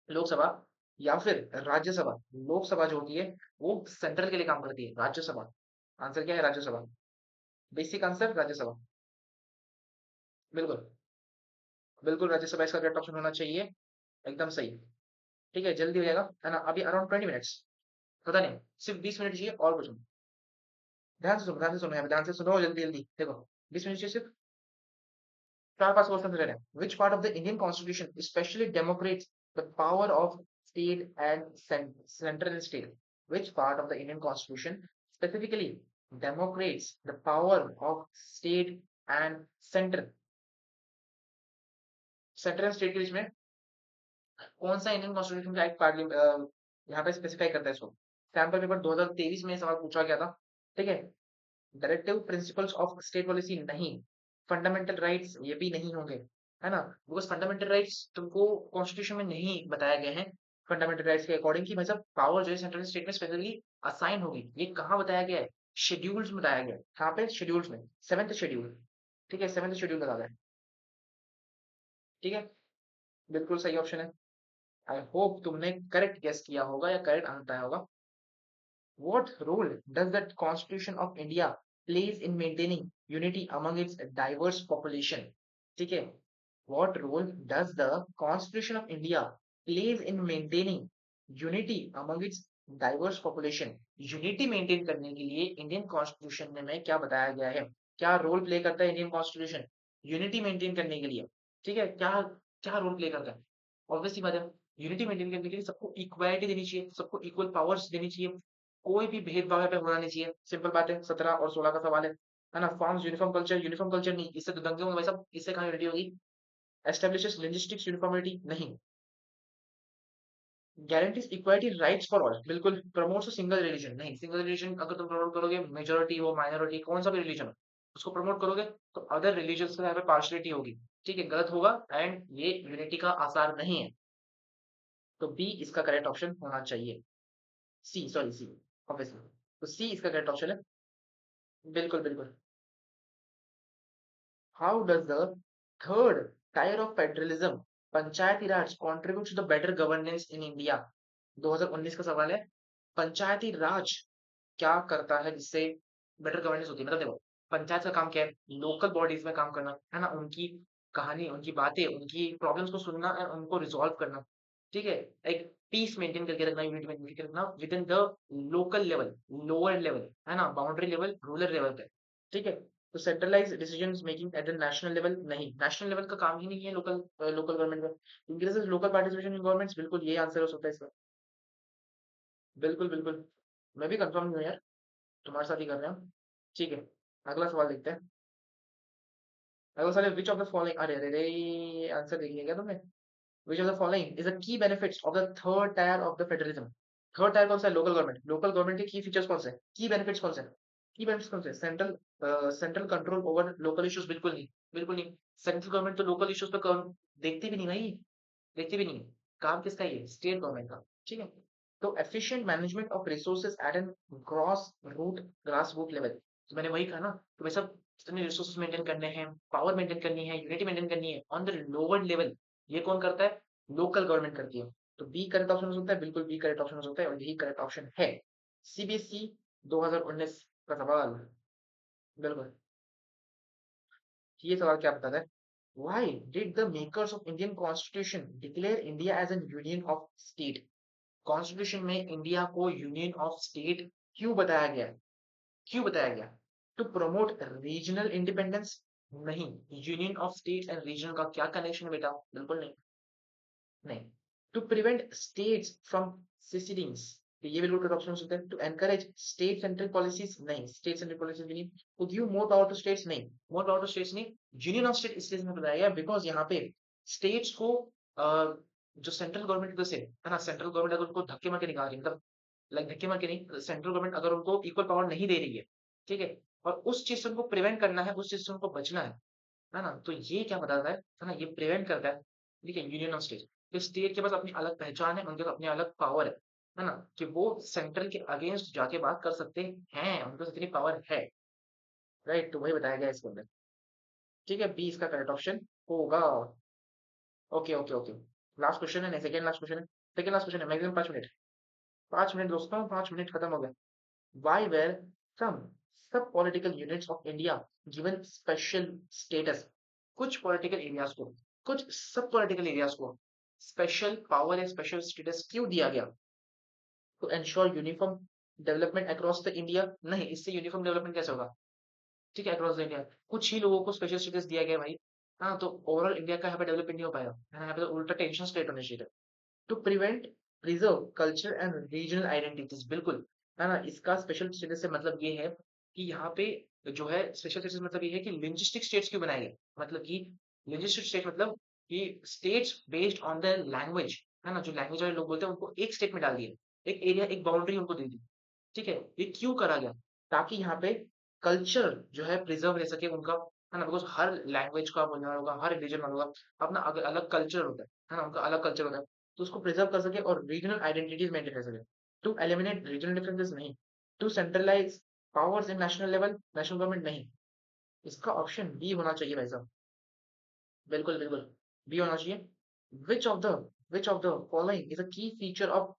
लोकसभा या फिर राज्यसभा? लोकसभा जो होती है वो सेंट्रल के लिए काम करती है, राज्यसभा। आंसर क्या है? राज्यसभा। बेसिक आंसर राज्यसभा, बिल्कुल बिल्कुल राज्यसभा इसका करेक्ट ऑप्शन होना चाहिए, एकदम सही। ठीक है, जल्दी हो जाएगा, है ना? अभी अराउंड 20 मिनट्स, पता नहीं, सिर्फ 20 मिनट चाहिए और कुछ नहीं। ध्यान से सुनो, ध्यान से सुनो, यहाँ पे ध्यान से सुनो, जल्दी जल्दी देखो। 20 मिनट चाहिए सिर्फ। 4-5 क्वेश्चन रह रहे हैं। Which part of the Indian constitution specially Democrats the power of state and central and state? Which part of the Indian constitution specifically Democrats the power of state and centre, central and state के बीच में कौन सा Indian constitution का एक parliament यहाँ पे specify करता है इसको? सैंपल पेपर 2023 में सवाल पूछा गया था, ठीक है। Directive principles of state policy नहीं, फंडामेंटल राइट्स ये भी नहीं होंगे, है ना? बिकॉज फंडामेंटल राइट्स तुमको कॉन्स्टिट्यूशन में नहीं बताया गए हैं। फंडामेंटल राइट्स के अकॉर्डिंग की मतलब पावर जो है सेंट्रल स्टेट में स्पेशली असाइन होगी, ये कहाँ बताया गया है? शेड्यूल्स में बताया गया है। कहाँ पे? शेड्यूल्स में, 7th शेड्यूल, ठीक है, 7th शेड्यूल बता है, ठीक है। बिल्कुल सही ऑप्शन है। आई होप तुमने करेक्ट गेस किया होगा या करेक्ट आंसर बताया होगा। What role does the Constitution of India plays in maintaining unity among its diverse population? ठीक है, what role does the Constitution of India plays in maintaining unity among its diverse population? Unity maintain करने के लिए Indian constitution में क्या बताया गया है? क्या रोल प्ले करता है इंडियन कॉन्स्टिट्यूशन यूनिटी मेंटेन करने के लिए? ठीक है, क्या क्या रोल प्ले करता है? ऑब्वियसली बात है, यूनिटी मेंटेन करने के लिए सबको इक्वालिटी देनी चाहिए, सबको इक्वल पावर्स देनी चाहिए, कोई भी भेदभाव यहाँ पे होना नहीं चाहिए। सिंपल बात है, 17 और 16 का सवाल है ना? फॉर्म्स यूनिफॉर्म कल्चर नहीं, इससे तो दंगे होंगे भाई साहब, इससे कहाँ यूनिटी होगी? एस्टेब्लिशेस लिंग्विस्टिक्स यूनिफॉर्मिटी नहीं। Guarantees equality rights for all, बिल्कुल। प्रमोट्स सिंगल रिलीजन नहीं, सिंगल रिलीजन अगर तुम प्रमोट करोगे, मेजोरिटी हो माइनॉरिटी कौन सा भी रिलीजन हो, उसको प्रमोट करोगे तो अदर रिलीजन का यहाँ पे पार्शलिटी होगी, ठीक है, गलत होगा एंड ये यूनिटी का आसार नहीं है। तो बी इसका करेक्ट ऑप्शन होना चाहिए। सी, सॉरी सी, ऑब्वियसली। तो सी इसका करेक्ट ऑप्शन है, बिल्कुल बिल्कुल। How does the third tier of federalism, Panchayati Raj, contribute to the better governance in India? 2019 का सवाल है। पंचायती राज क्या करता है जिससे बेटर गवर्नेंस होती है? मतलब देखो, पंचायत का काम क्या है? लोकल बॉडीज में काम करना, है ना? उनकी कहानी, उनकी बातें, उनकी प्रॉब्लम्स को सुनना और उनको रिजॉल्व करना, ठीक है। एक पीस मेंटेन करके रखना, यूनिटी मेंटेन करके रखना with in the local level, lower level, है ना? बाउंड्री लेवल, रूरल लेवल पे, ठीक है। तो centralise decision making at the national level नहीं, नेशनल लेवल का काम ही नहीं है लोकल लोकल गवर्नमेंट का। Increases local participation in governments, बिल्कुल ये आंसर हो सकता है इसका, बिल्कुल बिल्कुल। मैं भी कंफर्म नहीं हूँ यार, तुम्हारे साथ ही कर रहे हैं, ठीक है। अगला सवाल देखते हैं। अगला सवाल है विच ऑफ द फॉलोइंग, अरे अरे अरे, आंसर देखिए क्या तुमने? विच of the following is the key benefits of the third tier of the federalism? Third tier कौन सा है? Local government. लोकल गवर्नमेंट के की फीचर्स कौन से? की बेनिफिट्स कौन से? की बेनिफिट्स कौन से? Central central control over local issues, बिल्कुल नहीं, बिल्कुल नहीं। सेंट्रल गवर्नमेंट तो लोकल इश्यूज पे देखती भी नहीं भाई, देखती भी नहीं। काम किसका है? ये स्टेट गवर्नमेंट का, ठीक है। तो efficient management of resources at an grass root level, तो मैंने वही कहा ना, तो भाई सब जितने रिसोर्सेज मेंटेन करने हैं, पावर मेंटेन करनी है, यूनिटी मेंटेन करनी है ऑन द लोअर लेवल, ये कौन करता है? लोकल गवर्नमेंट करती है। तो बी करेक्ट ऑप्शन हो सकता है, बिल्कुल बी करेक्ट ऑप्शन हो सकता है और यही करेक्ट ऑप्शन है। सीबीएसई 2019 का सवाल, बिल्कुल। ये सवाल क्या बताता है? Why did the makers of Indian Constitution declare India as a union of state? Constitution में इंडिया को यूनियन ऑफ स्टेट क्यों बताया गया है? क्यों बताया गया? To promote regional independence? नहीं। Union of states and region का क्या कनेक्शन है बेटा? बिल्कुल नहीं। नहीं। To prevent states from secedings, तो ये बिल्कुल करेक्ट ऑप्शन हो सकता है। To encourage state central policies? नहीं, स्टेट सेंट्रल पॉलिसीज भी नहीं। To give more power to states? नहीं, मोर पावर टू स्टेट्स नहीं। यूनियन ऑफ स्टेट इसलिए इसमें बताया गया बिकॉज यहाँ पे स्टेट्स को जो सेंट्रल गवर्नमेंट की तरफ से है ना, सेंट्रल गवर्नमेंट अगर उनको धक्के मार के निकाल रही है, मतलब लाइक धक्के मार के नहीं, सेंट्रल गवर्नमेंट अगर उनको इक्वल पावर नहीं दे रही है, ठीक है, और उस चीज से उनको प्रिवेंट करना है, उस चीज से उनको बचना है ना, तो ये क्या बताता है ना, ये प्रिवेंट करता है। ठीक है, यूनियन ऑफ स्टेट, तो स्टेट के पास अपनी अलग पहचान है, उनके पास अपनी अलग पावर है ना, कि वो सेंट्रल के अगेंस्ट जाके बात कर सकते हैं, उनके पास इतनी पावर है। राइट, तो वही बताया गया इसके अंदर। ठीक है, बी इसका करेक्ट ऑप्शन होगा। Okay okay okay, last question है, सेकंड लास्ट क्वेश्चन है, सेकंड लास्ट क्वेश्चन है, मैक्सिमम 5 मिनट, 5 मिनट दोस्तों, 5 मिनट खत्म हो गया। Why were some sub-political units of India given special status? कुछ political areas को, कुछ sub-political areas को special power या special status क्यों दिया गया? To ensure uniform development across the India? नहीं, इससे uniform development कैसे होगा? ठीक है, across the India कुछ ही लोगों को special status दिया गया भाई। हाँ, तो ओवरऑल इंडिया का यहाँ पे डेवलपमेंट नहीं हो पाएगा, है ना, यहाँ पे तो उल्टा टेंशन स्टेट होने चाहिए। To prevent preserve culture and regional identities? बिल्कुल, है ना, इसका स्पेशल स्टेटस से मतलब ये है कि यहाँ पे जो है स्पेशल स्टेटस मतलब ये है कि लिंग्विस्टिक स्टेट्स क्यों बनाए गए, मतलब कि लिंग्विस्टिक स्टेट मतलब कि states based on the language, है ना, जो लैंग्वेज वाले लोग बोलते हैं उनको एक स्टेट में डाल दिए, एक एरिया, एक बाउंड्री उनको दे दी। ठीक है, ये क्यों करा गया? ताकि यहाँ पे कल्चर जो है प्रिजर्व रह सके उनका, है ना, बिकॉज हर लैंग्वेज का बोलने वाला होगा, हर रिलीजन वाला होगा अपना अलग कल्चर होता है ना, उनका अलग कल्चर होता है, तो उसको प्रिजर्व कर सके और रीजनल आइडेंटिटीज मेंटेन कर सके। To eliminate regional differences? नहीं। To centralise powers in national level, national government? नहीं। इसका ऑप्शन बी होना चाहिए भाई साहब, बिल्कुल बिल्कुल, बी होना चाहिए। Which of the which of the following is a key feature of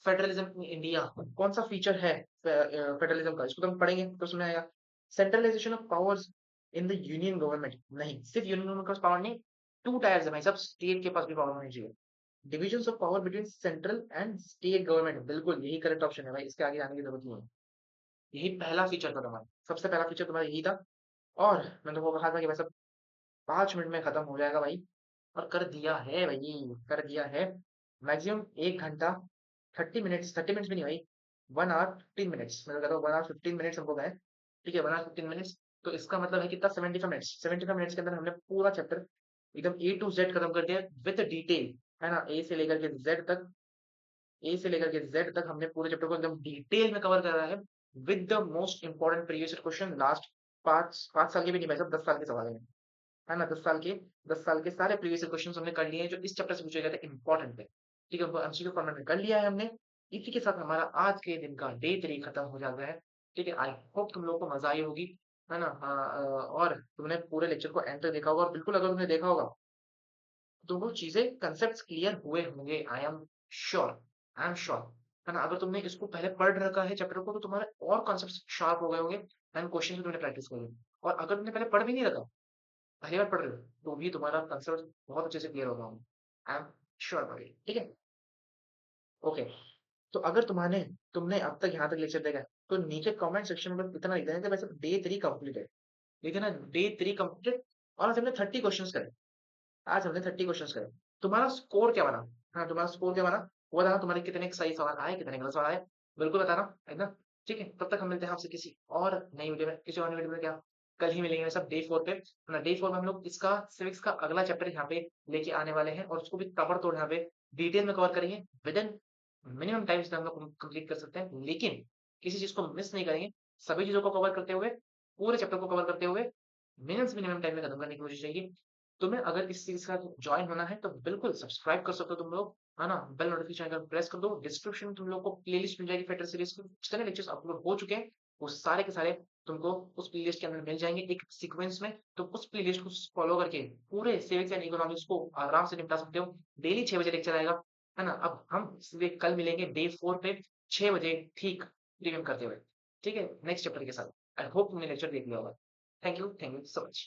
federalism in India? कौन सा फीचर है फेडरलिज्म का? इसको तो हम पढ़ेंगे तो सुना आएगा। Centralisation of powers in the union government? नहीं, सिर्फ यूनियन गवर्नमेंट के पास पावर नहीं, टू टायर्स है भाई साहब, स्टेट के पास भी पावर होनी चाहिए। Division of power between central and state government? बिल्कुल यही करेक्ट ऑप्शन है भाई, इसके आगे जाने की जरूरत नहीं है। यही पहला फीचर था तुम्हारा, सबसे पहला फीचर तुम्हारा यही था। और मैं तुमको कहा था कि भाई साहब 5 मिनट में खत्म हो जाएगा भाई, और कर दिया है भाई, कर दिया है। मैक्सिमम 1 घंटा 30 मिनट्स, 30 मिनट्स भी नहीं भाई, 1 आवर 15 मिनट्स, मैं तो कहता हूँ 1 आवर 15 मिनट्स हमको गए। ठीक है, 1 आवर 15 मिनट्स, तो इसका मतलब है कितना, 75 मिनट्स, 75 मिनट्स के अंदर हमने पूरा चैप्टर एकदम ए टू जेड खत्म कर दिया विद डिटेल, है ना, ए से लेकर के जेड तक, ए से लेकर के जेड तक हमने पूरे चैप्टर को एकदम डिटेल में कवर करा है with the most important previous question last 5 5 साल के भी नहीं भाई साहब, 10 साल के सवाल है ना, 10 साल के सारे प्रीवियस क्वेश्चन हमने कर लिए हैं जो इस चैप्टर से पूछे गए थे, इंपॉर्टेंट है। ठीक है, उनको एमसीक्यू फॉर्मेट में कर लिया है हमने। इसी के साथ हमारा आज के दिन का डे 3 खत्म हो जाता है। ठीक है, आई होप तुम लोग को मजा आई होगी, है ना, और तुमने पूरे लेक्चर को एंड तक देखा होगा, और बिल्कुल अगर तुमने देखा होगा तो तुमको चीजें कंसेप्ट क्लियर हुए होंगे, I am sure, I am sure, है ना। अगर तुमने इसको पहले पढ़ रखा है चैप्टर को तो तुम्हारे और कॉन्सेप्ट शार्प हो गए होंगे, एंड क्वेश्चन भी तुमने प्रैक्टिस कर ली। और अगर तुमने पहले पढ़ भी नहीं रखा, पहली बार पढ़ रहे हो, तो भी तुम्हारा कंसेप्ट बहुत अच्छे से क्लियर होगा, आई एम श्योर भाई। ठीक है, ओके। तो अगर तुमने अब तक यहाँ तक लेक्चर देखा है, तो नीचे कमेंट सेक्शन में बस इतना लिख देना कि वैसे डे 3 कंप्लीट है, लिख देना डे 3 कंप्लीट। और आज हमने 30 क्वेश्चन करे, आज हमने 30 क्वेश्चन करे। तुम्हारा स्कोर क्या बना? हाँ, तुम्हारा स्कोर क्या बना वो बताना, तुम्हारे कितने सही सवाल आए, कितने गलत सवाल आए, बिल्कुल बताना, है ना। ठीक है, तब तक हम मिलते हैं आपसे किसी और नई वीडियो में, किसी और नई वीडियो में क्या, कल ही मिलेंगे सब डे 4 पे, है ना। डे 4 में हम लोग इसका सिविक्स का अगला चैप्टर यहाँ पे लेके आने वाले हैं, और उसको भी ताबड़तोड़ यहाँ पे डिटेल में कवर करेंगे विद इन मिनिमम टाइम से हम लोग कंप्लीट कर सकते हैं, लेकिन किसी चीज को मिस नहीं करेंगे। सभी चीजों को कवर करते हुए, पूरे चैप्टर को कवर करते हुए मिनिमम से मिनिमम टाइम में खत्म करने की कोशिश रहेगी। तुम्हें अगर इस चीज का ज्वाइन होना है तो बिल्कुल सब्सक्राइब कर सकते हो तुम लोग, है ना, बेल नोटिफिकेशन आइकन प्रेस कर दो। डिस्क्रिप्शन में तुम लोग को प्लेलिस्ट मिल जाएगी फेडरल सीरीज की, जितने लेक्चर्स अपलोड हो चुके हैं वो सारे के सारे तुमको उस प्लेलिस्ट के अंदर मिल जाएंगे एक सीक्वेंस में। तो उस प्लेलिस्ट को फॉलो करके पूरे सिविक्स एंड इकोनॉमिक्स को आराम से निपटा सकते हो। डेली 6 बजे लेक्चर आएगा, है ना। अब हम सीधे कल मिलेंगे डे 4 पे 6 बजे ठीक, प्रीमियम करते हुए। ठीक है, नेक्स्ट चैप्टर के साथ। आई होप तुमने लेक्चर देख लिया होगा। Thank you so much.